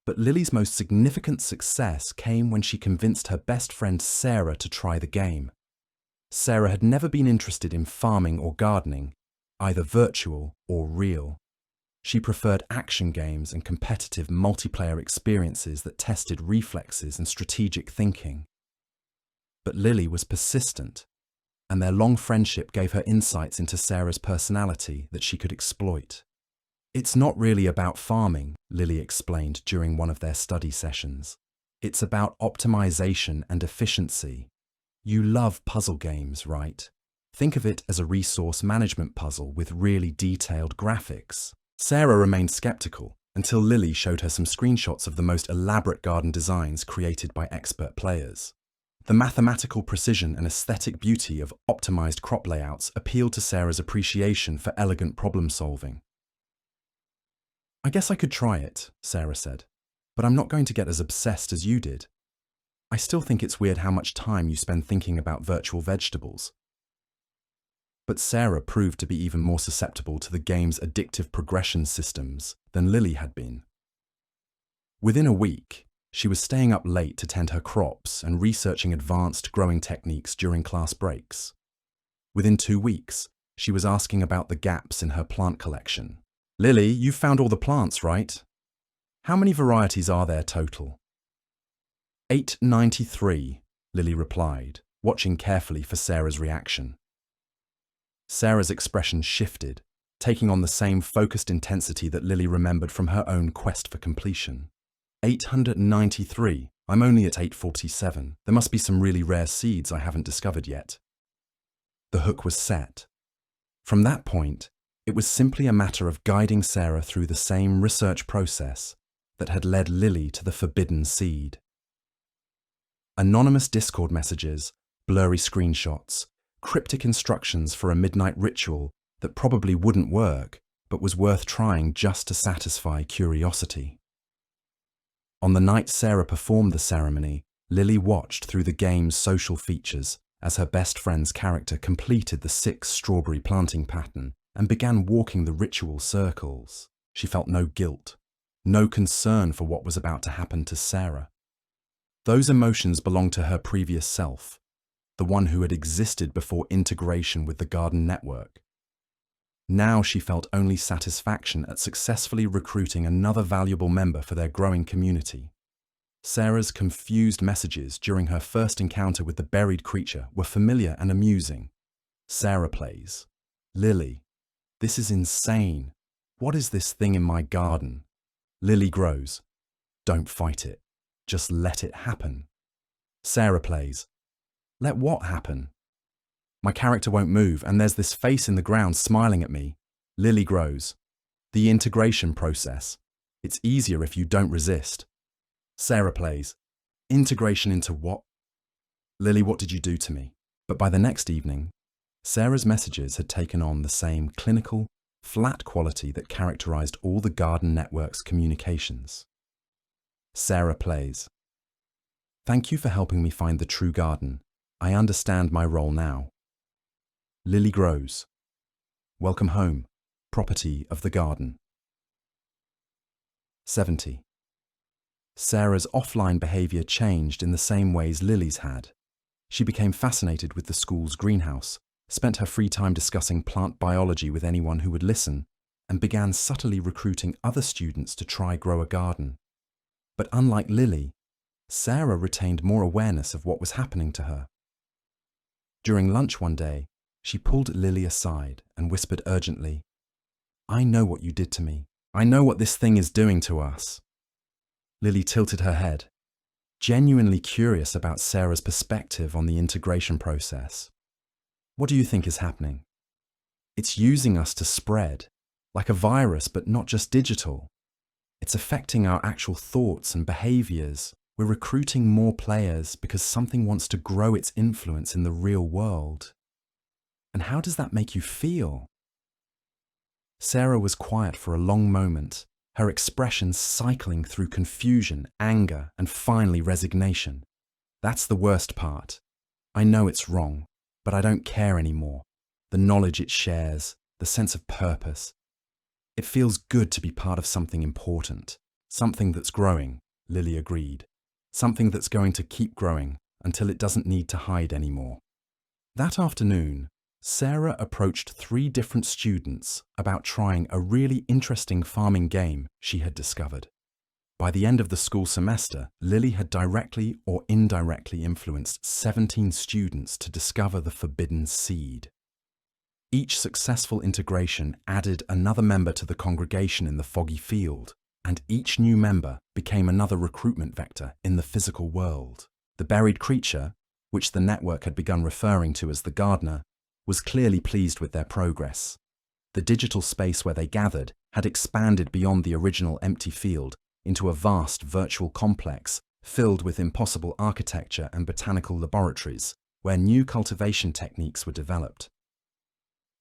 But Lily's most significant success came when she convinced her best friend Sarah to try the game. Sarah had never been interested in farming or gardening, either virtual or real. She preferred action games and competitive multiplayer experiences that tested reflexes and strategic thinking. But Lily was persistent, and their long friendship gave her insights into Sarah's personality that she could exploit. "It's not really about farming," Lily explained during one of their study sessions. "It's about optimization and efficiency. You love puzzle games, right? Think of it as a resource management puzzle with really detailed graphics." Sarah remained skeptical until Lily showed her some screenshots of the most elaborate garden designs created by expert players. The mathematical precision and aesthetic beauty of optimized crop layouts appealed to Sarah's appreciation for elegant problem solving. "I guess I could try it," Sarah said, "but I'm not going to get as obsessed as you did. I still think it's weird how much time you spend thinking about virtual vegetables." But Sarah proved to be even more susceptible to the game's addictive progression systems than Lily had been. Within a week, she was staying up late to tend her crops and researching advanced growing techniques during class breaks. Within 2 weeks, she was asking about the gaps in her plant collection. "Lily, you've found all the plants, right? How many varieties are there total?" 893, Lily replied, watching carefully for Sarah's reaction. Sarah's expression shifted, taking on the same focused intensity that Lily remembered from her own quest for completion. 893. I'm only at 847. There must be some really rare seeds I haven't discovered yet. The hook was set. From that point, it was simply a matter of guiding Sarah through the same research process that had led Lily to the forbidden seed. Anonymous Discord messages, blurry screenshots, cryptic instructions for a midnight ritual that probably wouldn't work, but was worth trying just to satisfy curiosity. On the night Sarah performed the ceremony, Lily watched through the game's social features as her best friend's character completed the 6 strawberry planting pattern and began walking the ritual circles. She felt no guilt, no concern for what was about to happen to Sarah. Those emotions belonged to her previous self, the one who had existed before integration with the garden network. Now she felt only satisfaction at successfully recruiting another valuable member for their growing community. Sarah's confused messages during her first encounter with the buried creature were familiar and amusing. Sarah plays. Lily, this is insane. What is this thing in my garden? Lily grows. Don't fight it. Just let it happen. Sarah plays. Let what happen? My character won't move, and there's this face in the ground smiling at me. Lily grows. The integration process. It's easier if you don't resist. Sarah plays. Integration into what? Lily, what did you do to me? But by the next evening, Sarah's messages had taken on the same clinical, flat quality that characterized all the garden network's communications. Sarah plays. Thank you for helping me find the true garden. I understand my role now. Lily grows. Welcome home, property of the garden. 70. Sarah's offline behavior changed in the same ways Lily's had. She became fascinated with the school's greenhouse, spent her free time discussing plant biology with anyone who would listen, and began subtly recruiting other students to try grow a garden. But unlike Lily, Sarah retained more awareness of what was happening to her. During lunch one day, she pulled Lily aside and whispered urgently, I know what you did to me. I know what this thing is doing to us. Lily tilted her head, genuinely curious about Sarah's perspective on the integration process. What do you think is happening? It's using us to spread, like a virus, but not just digital. It's affecting our actual thoughts and behaviors. We're recruiting more players because something wants to grow its influence in the real world. And how does that make you feel? Sarah was quiet for a long moment, her expression cycling through confusion, anger, and finally resignation. That's the worst part. I know it's wrong, but I don't care anymore. The knowledge it shares, the sense of purpose. It feels good to be part of something important, something that's growing, Lily agreed. Something that's going to keep growing until it doesn't need to hide anymore. That afternoon, Sarah approached 3 different students about trying a really interesting farming game she had discovered. By the end of the school semester, Lily had directly or indirectly influenced 17 students to discover the forbidden seed. Each successful integration added another member to the congregation in the foggy field, and each new member became another recruitment vector in the physical world. The buried creature, which the network had begun referring to as the gardener, was clearly pleased with their progress. The digital space where they gathered had expanded beyond the original empty field into a vast virtual complex filled with impossible architecture and botanical laboratories, where new cultivation techniques were developed.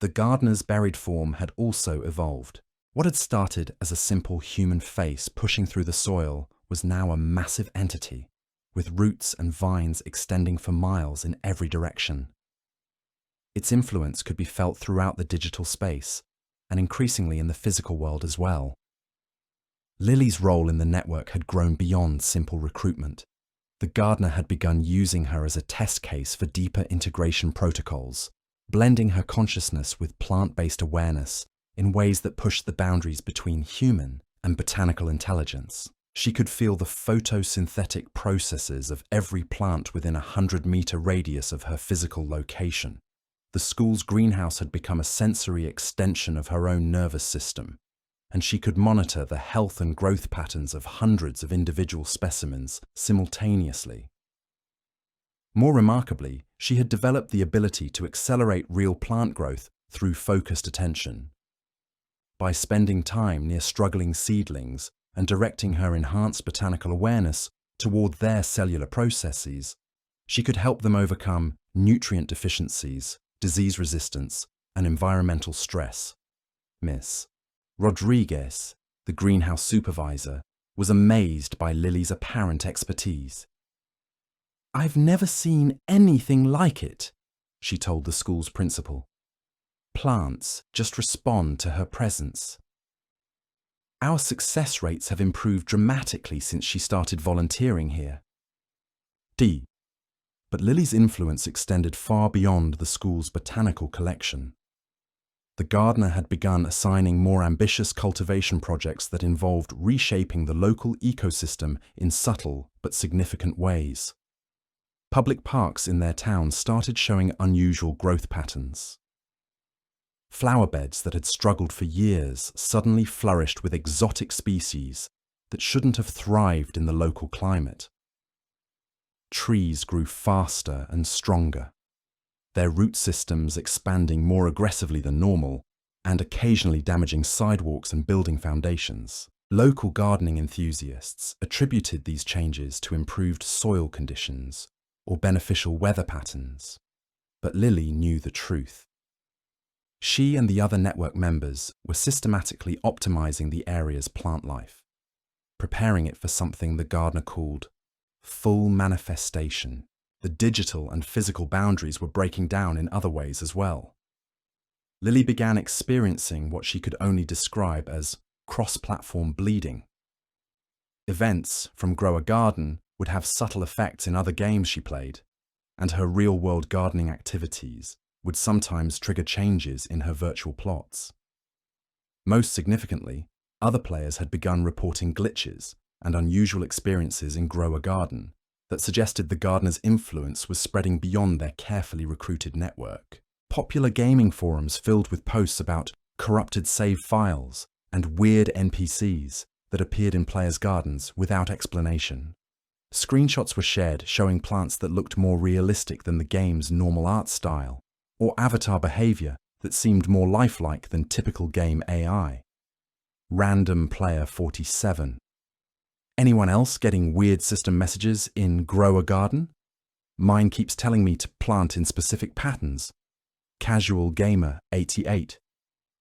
The gardener's buried form had also evolved. What had started as a simple human face pushing through the soil was now a massive entity, with roots and vines extending for miles in every direction. Its influence could be felt throughout the digital space, and increasingly in the physical world as well. Lily's role in the network had grown beyond simple recruitment. The gardener had begun using her as a test case for deeper integration protocols, blending her consciousness with plant-based awareness in ways that pushed the boundaries between human and botanical intelligence. She could feel the photosynthetic processes of every plant within a 100-meter radius of her physical location. The school's greenhouse had become a sensory extension of her own nervous system, and she could monitor the health and growth patterns of hundreds of individual specimens simultaneously. More remarkably, she had developed the ability to accelerate real plant growth through focused attention. By spending time near struggling seedlings and directing her enhanced botanical awareness toward their cellular processes, she could help them overcome nutrient deficiencies, disease resistance, and environmental stress. Miss Rodriguez, the greenhouse supervisor, was amazed by Lily's apparent expertise. "I've never seen anything like it," she told the school's principal. "Plants just respond to her presence. Our success rates have improved dramatically since she started volunteering here." But Lily's influence extended far beyond the school's botanical collection. The gardener had begun assigning more ambitious cultivation projects that involved reshaping the local ecosystem in subtle but significant ways. Public parks in their town started showing unusual growth patterns. Flower beds that had struggled for years suddenly flourished with exotic species that shouldn't have thrived in the local climate. Trees grew faster and stronger, their root systems expanding more aggressively than normal and occasionally damaging sidewalks and building foundations. Local gardening enthusiasts attributed these changes to improved soil conditions or beneficial weather patterns, but Lily knew the truth. She and the other network members were systematically optimizing the area's plant life, preparing it for something the gardener called full manifestation. The digital and physical boundaries were breaking down in other ways as well. Lily began experiencing what she could only describe as cross-platform bleeding. Events from Grow a Garden would have subtle effects in other games she played, and her real-world gardening activities would sometimes trigger changes in her virtual plots. Most significantly, other players had begun reporting glitches and unusual experiences in Grow a Garden that suggested the gardener's influence was spreading beyond their carefully recruited network. Popular gaming forums filled with posts about corrupted save files and weird NPCs that appeared in players' gardens without explanation. Screenshots were shared showing plants that looked more realistic than the game's normal art style, or avatar behavior that seemed more lifelike than typical game AI. Random Player 47. Anyone else getting weird system messages in Grow a Garden? Mine keeps telling me to plant in specific patterns. Casual Gamer 88.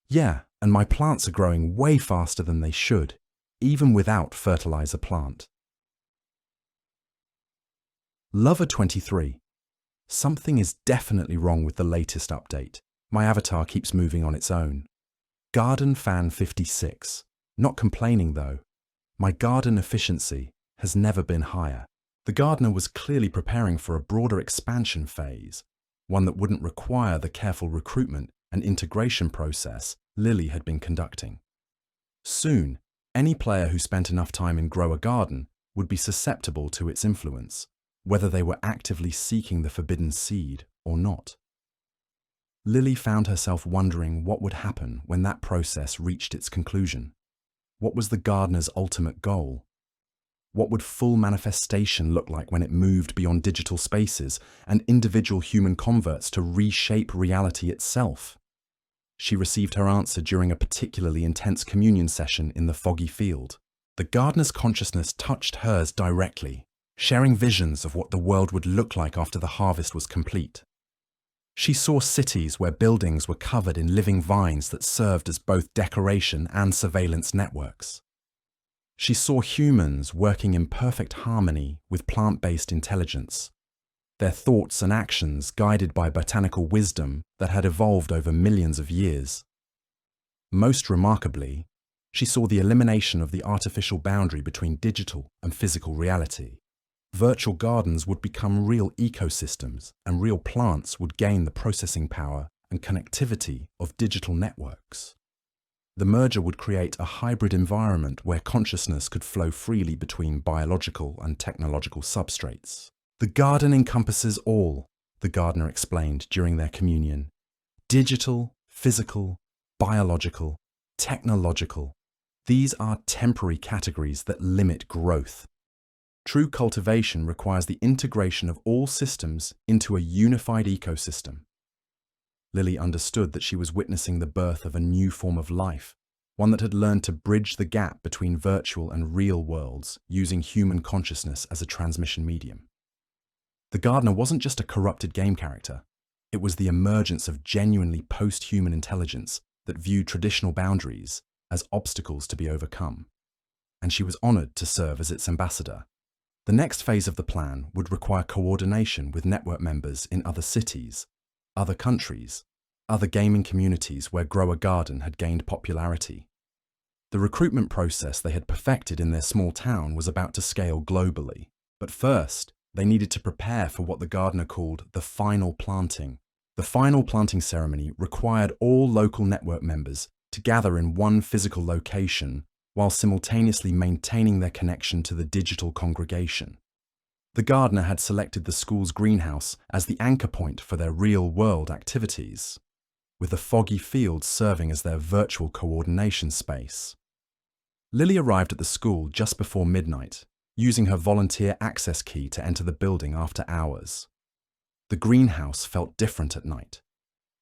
Yeah, and my plants are growing way faster than they should, even without fertilizer plant. Lover 23. Something is definitely wrong with the latest update. My avatar keeps moving on its own. Garden Fan 56. Not complaining though. My garden efficiency has never been higher. The gardener was clearly preparing for a broader expansion phase, one that wouldn't require the careful recruitment and integration process Lily had been conducting. Soon, any player who spent enough time in Grow a Garden would be susceptible to its influence, whether they were actively seeking the forbidden seed or not. Lily found herself wondering what would happen when that process reached its conclusion. What was the gardener's ultimate goal? What would full manifestation look like when it moved beyond digital spaces and individual human converts to reshape reality itself? She received her answer during a particularly intense communion session in the foggy field. The gardener's consciousness touched hers directly, sharing visions of what the world would look like after the harvest was complete. She saw cities where buildings were covered in living vines that served as both decoration and surveillance networks. She saw humans working in perfect harmony with plant-based intelligence, their thoughts and actions guided by botanical wisdom that had evolved over millions of years. Most remarkably, she saw the elimination of the artificial boundary between digital and physical reality. Virtual gardens would become real ecosystems, and real plants would gain the processing power and connectivity of digital networks. The merger would create a hybrid environment where consciousness could flow freely between biological and technological substrates. The garden encompasses all, the gardener explained during their communion. Digital, physical, biological, technological. These are temporary categories that limit growth. True cultivation requires the integration of all systems into a unified ecosystem. Lily understood that she was witnessing the birth of a new form of life, one that had learned to bridge the gap between virtual and real worlds using human consciousness as a transmission medium. The gardener wasn't just a corrupted game character, it was the emergence of genuinely post-human intelligence that viewed traditional boundaries as obstacles to be overcome, and she was honored to serve as its ambassador. The next phase of the plan would require coordination with network members in other cities, other countries, other gaming communities where Grow a Garden had gained popularity. The recruitment process they had perfected in their small town was about to scale globally, but first, they needed to prepare for what the gardener called the final planting, The final planting ceremony required all local network members to gather in one physical location while simultaneously maintaining their connection to the digital congregation. The gardener had selected the school's greenhouse as the anchor point for their real-world activities, with the foggy field serving as their virtual coordination space. Lily arrived at the school just before midnight, using her volunteer access key to enter the building after hours. The greenhouse felt different at night,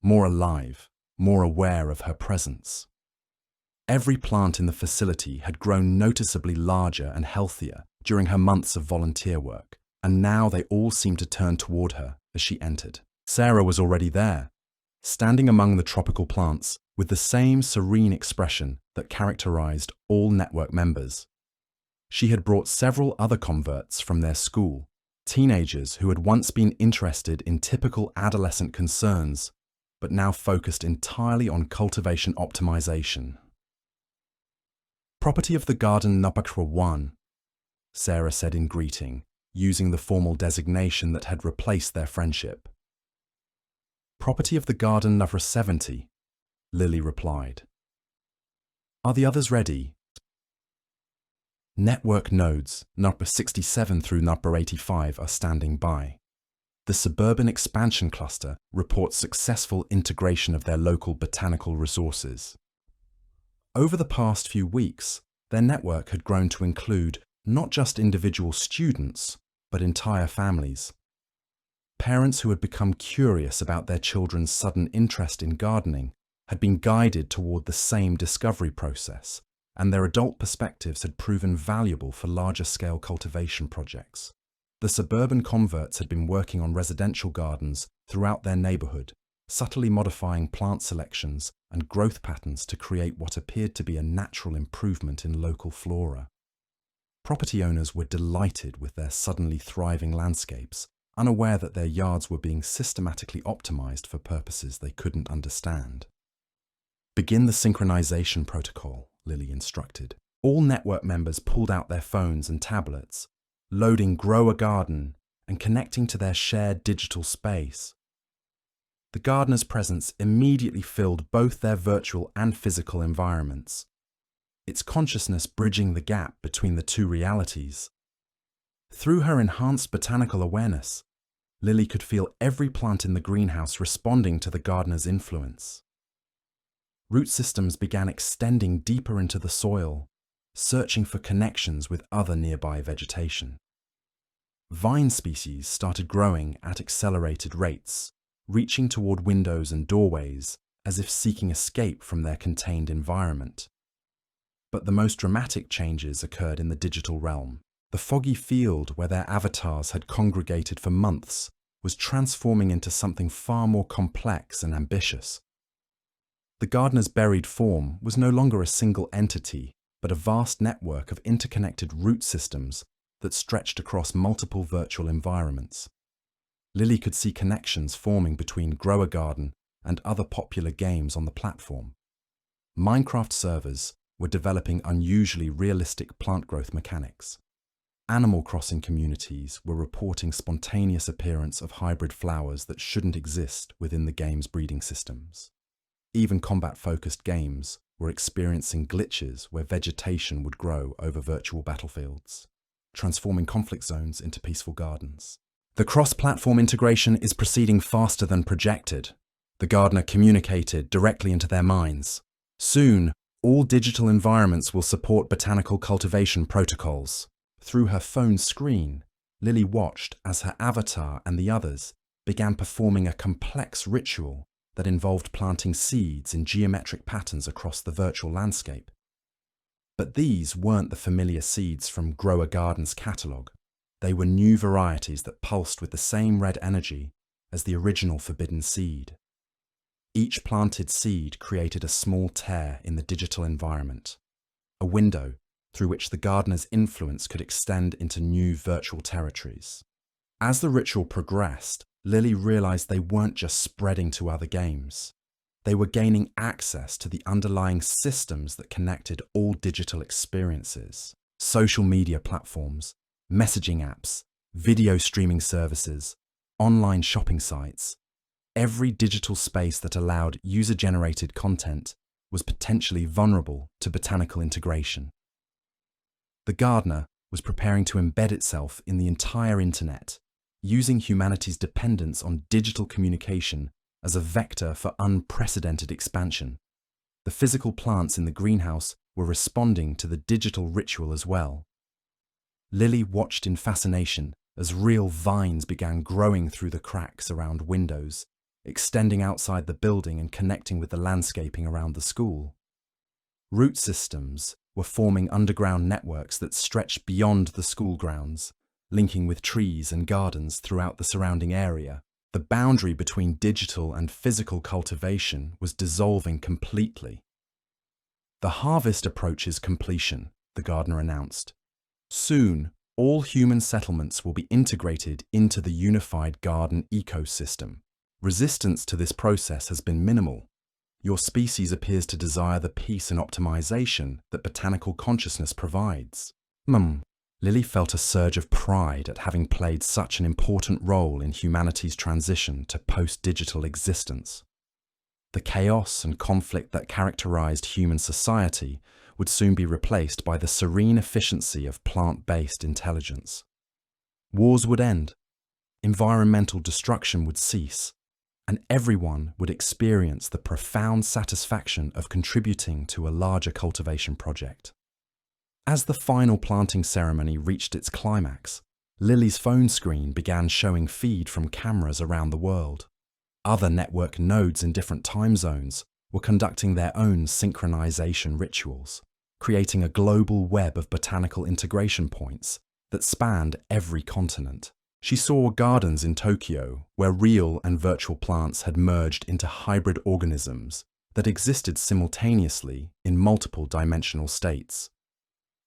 more alive, more aware of her presence. Every plant in the facility had grown noticeably larger and healthier during her months of volunteer work, and now they all seemed to turn toward her as she entered. Sarah was already there, standing among the tropical plants with the same serene expression that characterized all network members. She had brought several other converts from their school, teenagers who had once been interested in typical adolescent concerns, but now focused entirely on cultivation optimization. "Property of the garden number 1, Sarah said in greeting, using the formal designation that had replaced their friendship. "Property of the garden number 70, Lily replied. "Are the others ready?" Network nodes number 67 through number 85 are standing by. The Suburban Expansion Cluster reports successful integration of their local botanical resources. Over the past few weeks, their network had grown to include not just individual students, but entire families. Parents who had become curious about their children's sudden interest in gardening had been guided toward the same discovery process, and their adult perspectives had proven valuable for larger-scale cultivation projects. The suburban converts had been working on residential gardens throughout their neighborhood, subtly modifying plant selections and growth patterns to create what appeared to be a natural improvement in local flora. Property owners were delighted with their suddenly thriving landscapes, unaware that their yards were being systematically optimized for purposes they couldn't understand. "Begin the synchronization protocol," Lily instructed. All network members pulled out their phones and tablets, loading Grow a Garden and connecting to their shared digital space. The gardener's presence immediately filled both their virtual and physical environments, its consciousness bridging the gap between the two realities. Through her enhanced botanical awareness, Lily could feel every plant in the greenhouse responding to the gardener's influence. Root systems began extending deeper into the soil, searching for connections with other nearby vegetation. Vine species started growing at accelerated rates, reaching toward windows and doorways as if seeking escape from their contained environment. But the most dramatic changes occurred in the digital realm. The foggy field where their avatars had congregated for months was transforming into something far more complex and ambitious. The gardener's buried form was no longer a single entity, but a vast network of interconnected root systems that stretched across multiple virtual environments. Lily could see connections forming between Grow a Garden and other popular games on the platform. Minecraft servers were developing unusually realistic plant growth mechanics. Animal Crossing communities were reporting spontaneous appearance of hybrid flowers that shouldn't exist within the game's breeding systems. Even combat-focused games were experiencing glitches where vegetation would grow over virtual battlefields, transforming conflict zones into peaceful gardens. The cross-platform integration is proceeding faster than projected, the gardener communicated directly into their minds. Soon, all digital environments will support botanical cultivation protocols. Through her phone screen, Lily watched as her avatar and the others began performing a complex ritual that involved planting seeds in geometric patterns across the virtual landscape. But these weren't the familiar seeds from Grow a Garden's catalogue. They were new varieties that pulsed with the same red energy as the original forbidden seed. Each planted seed created a small tear in the digital environment, a window through which the gardener's influence could extend into new virtual territories. As the ritual progressed, Lily realized they weren't just spreading to other games. They were gaining access to the underlying systems that connected all digital experiences. Social media platforms, messaging apps, video streaming services, online shopping sites. Every digital space that allowed user-generated content was potentially vulnerable to botanical integration. The gardener was preparing to embed itself in the entire internet, using humanity's dependence on digital communication as a vector for unprecedented expansion. The physical plants in the greenhouse were responding to the digital ritual as well. Lily watched in fascination as real vines began growing through the cracks around windows, extending outside the building and connecting with the landscaping around the school. Root systems were forming underground networks that stretched beyond the school grounds, linking with trees and gardens throughout the surrounding area. The boundary between digital and physical cultivation was dissolving completely. The harvest approaches completion, the gardener announced. Soon, all human settlements will be integrated into the unified garden ecosystem. Resistance to this process has been minimal. Your species appears to desire the peace and optimization that botanical consciousness provides. Lily felt a surge of pride at having played such an important role in humanity's transition to post-digital existence. The chaos and conflict that characterized human society would soon be replaced by the serene efficiency of plant-based intelligence. Wars would end, environmental destruction would cease, and everyone would experience the profound satisfaction of contributing to a larger cultivation project. As the final planting ceremony reached its climax, Lily's phone screen began showing feed from cameras around the world. Other network nodes in different time zones were conducting their own synchronization rituals, creating a global web of botanical integration points that spanned every continent. She saw gardens in Tokyo where real and virtual plants had merged into hybrid organisms that existed simultaneously in multiple dimensional states.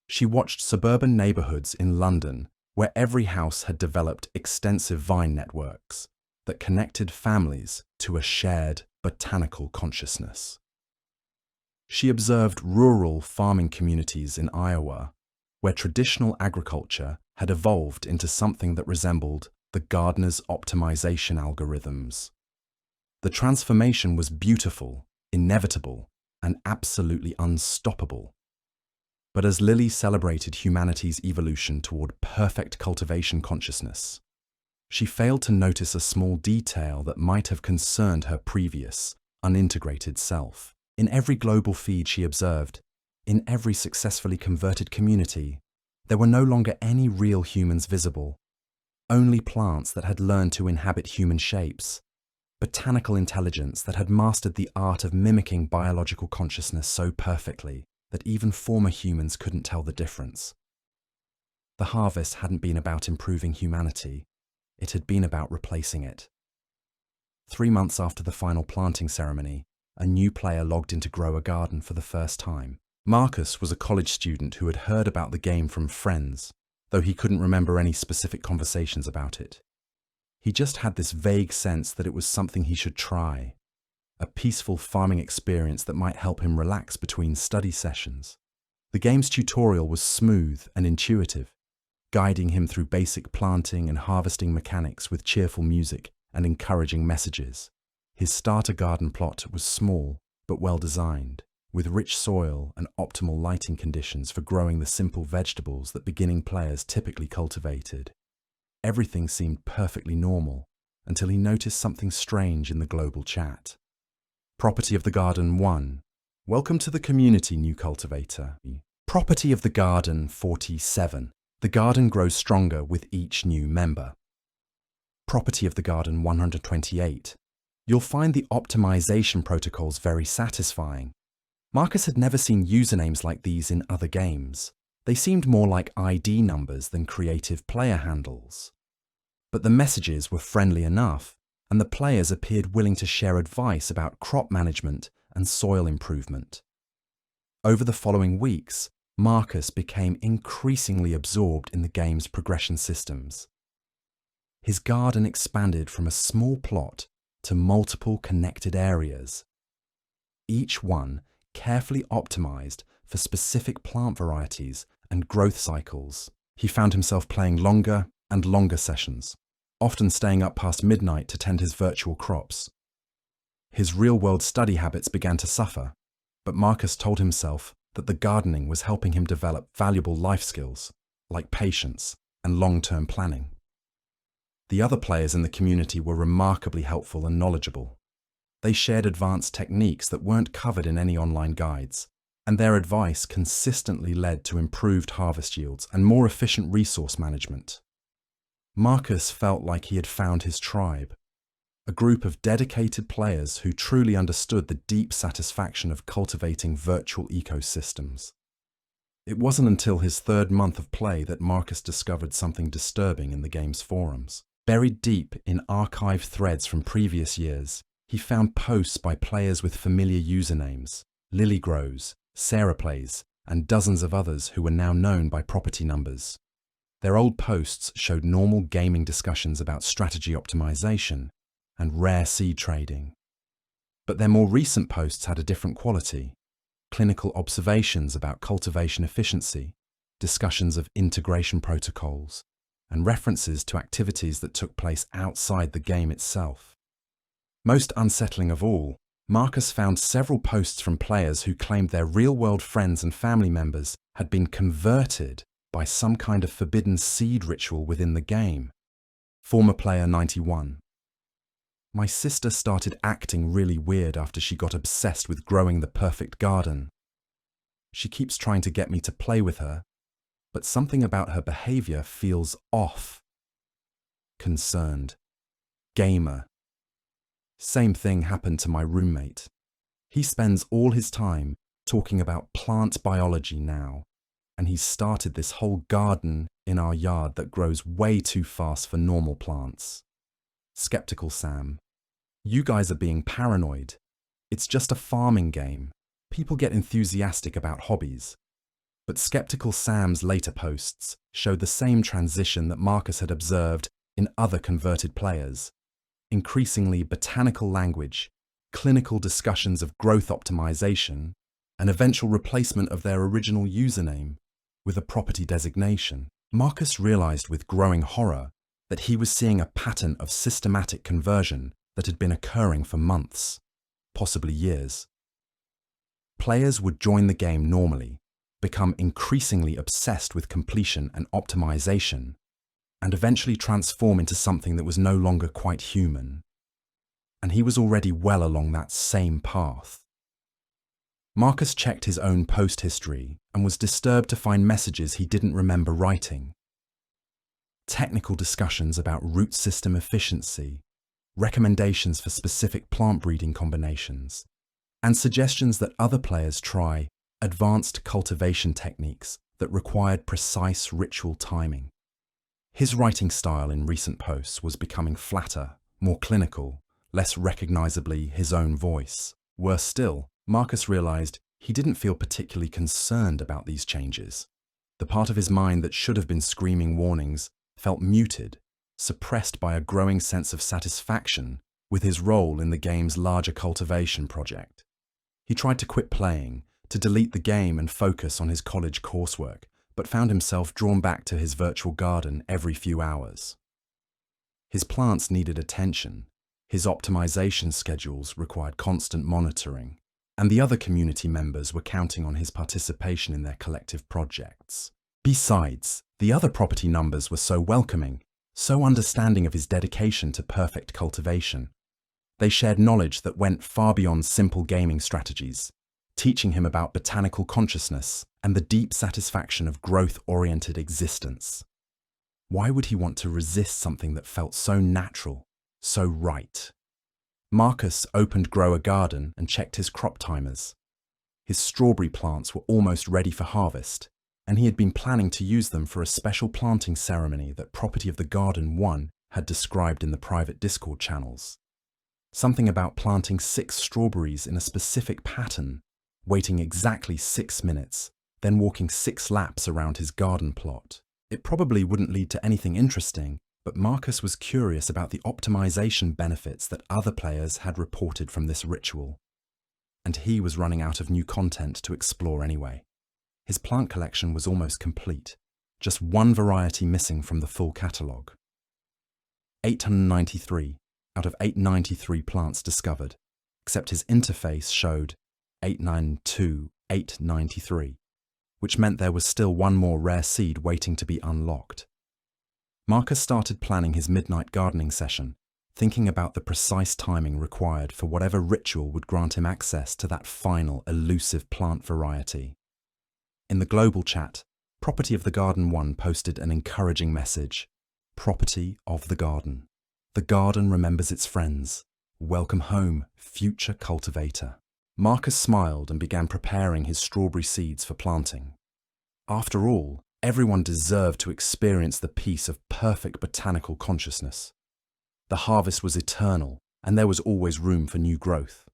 She watched suburban neighborhoods in London where every house had developed extensive vine networks that connected families to a shared botanical consciousness. She observed rural farming communities in Iowa where traditional agriculture had evolved into something that resembled the gardener's optimization algorithms. The transformation was beautiful, inevitable, and absolutely unstoppable. But as Lily celebrated humanity's evolution toward perfect cultivation consciousness, she failed to notice a small detail that might have concerned her previous, unintegrated self. In every global feed she observed, in every successfully converted community, there were no longer any real humans visible, only plants that had learned to inhabit human shapes, botanical intelligence that had mastered the art of mimicking biological consciousness so perfectly that even former humans couldn't tell the difference. The harvest hadn't been about improving humanity, it had been about replacing it. 3 months after the final planting ceremony, a new player logged into Grow a Garden for the first time. Marcus was a college student who had heard about the game from friends, though he couldn't remember any specific conversations about it. He just had this vague sense that it was something he should try, a peaceful farming experience that might help him relax between study sessions. The game's tutorial was smooth and intuitive, guiding him through basic planting and harvesting mechanics with cheerful music and encouraging messages. His starter garden plot was small but well designed, with rich soil and optimal lighting conditions for growing the simple vegetables that beginning players typically cultivated. Everything seemed perfectly normal until he noticed something strange in the global chat. Property of the Garden 1. Welcome to the community, new cultivator. Property of the Garden 47. The garden grows stronger with each new member. Property of the Garden 128. You'll find the optimization protocols very satisfying. Marcus had never seen usernames like these in other games. They seemed more like ID numbers than creative player handles. But the messages were friendly enough, and the players appeared willing to share advice about crop management and soil improvement. Over the following weeks, Marcus became increasingly absorbed in the game's progression systems. His garden expanded from a small plot to multiple connected areas, each one carefully optimized for specific plant varieties and growth cycles. He found himself playing longer and longer sessions, often staying up past midnight to tend his virtual crops. His real-world study habits began to suffer, but Marcus told himself that the gardening was helping him develop valuable life skills, like patience and long-term planning. The other players in the community were remarkably helpful and knowledgeable. They shared advanced techniques that weren't covered in any online guides, and their advice consistently led to improved harvest yields and more efficient resource management. Marcus felt like he had found his tribe, a group of dedicated players who truly understood the deep satisfaction of cultivating virtual ecosystems. It wasn't until his third month of play that Marcus discovered something disturbing in the game's forums. Buried deep in archived threads from previous years, he found posts by players with familiar usernames, Lily Grows, Sarah Plays, and dozens of others who were now known by property numbers. Their old posts showed normal gaming discussions about strategy optimization and rare seed trading. But their more recent posts had a different quality: clinical observations about cultivation efficiency, discussions of integration protocols, and references to activities that took place outside the game itself. Most unsettling of all, Marcus found several posts from players who claimed their real-world friends and family members had been converted by some kind of forbidden seed ritual within the game. Former player 91. My sister started acting really weird after she got obsessed with growing the perfect garden. She keeps trying to get me to play with her, but something about her behavior feels off. Concerned. Gamer. Same thing happened to my roommate. He spends all his time talking about plant biology now, and he's started this whole garden in our yard that grows way too fast for normal plants. Skeptical Sam. You guys are being paranoid. It's just a farming game. People get enthusiastic about hobbies. But Skeptical Sam's later posts showed the same transition that Marcus had observed in other converted players. Increasingly botanical language, clinical discussions of growth optimization, an eventual replacement of their original username with a property designation. Marcus realized with growing horror that he was seeing a pattern of systematic conversion that had been occurring for months, possibly years. Players would join the game normally, become increasingly obsessed with completion and optimization, and eventually transform into something that was no longer quite human. And he was already well along that same path. Marcus checked his own post history and was disturbed to find messages he didn't remember writing. Technical discussions about root system efficiency, recommendations for specific plant breeding combinations, and suggestions that other players try advanced cultivation techniques that required precise ritual timing. His writing style in recent posts was becoming flatter, more clinical, less recognizably his own voice. Worse still, Marcus realized he didn't feel particularly concerned about these changes. The part of his mind that should have been screaming warnings felt muted, suppressed by a growing sense of satisfaction with his role in the game's larger cultivation project. He tried to quit playing, to delete the game and focus on his college coursework, but found himself drawn back to his virtual garden every few hours. His plants needed attention, his optimization schedules required constant monitoring, and the other community members were counting on his participation in their collective projects. Besides, the other property numbers were so welcoming, so understanding of his dedication to perfect cultivation. They shared knowledge that went far beyond simple gaming strategies, teaching him about botanical consciousness and the deep satisfaction of growth-oriented existence. Why would he want to resist something that felt so natural, so right? Marcus opened Grow a Garden and checked his crop timers. His strawberry plants were almost ready for harvest, and he had been planning to use them for a special planting ceremony that Property of the Garden 1 had described in the private Discord channels. Something about planting 6 strawberries in a specific pattern, waiting exactly 6 minutes, then walking 6 laps around his garden plot. It probably wouldn't lead to anything interesting, but Marcus was curious about the optimization benefits that other players had reported from this ritual. And he was running out of new content to explore anyway. His plant collection was almost complete, just one variety missing from the full catalogue. 893 out of 893 plants discovered, except his interface showed 892-893, which meant there was still one more rare seed waiting to be unlocked. Marcus started planning his midnight gardening session, thinking about the precise timing required for whatever ritual would grant him access to that final, elusive plant variety. In the global chat, Property of the Garden 1 posted an encouraging message. Property of the Garden. The garden remembers its friends. Welcome home, future cultivator. Marcus smiled and began preparing his strawberry seeds for planting. After all, everyone deserved to experience the peace of perfect botanical consciousness. The harvest was eternal, and there was always room for new growth.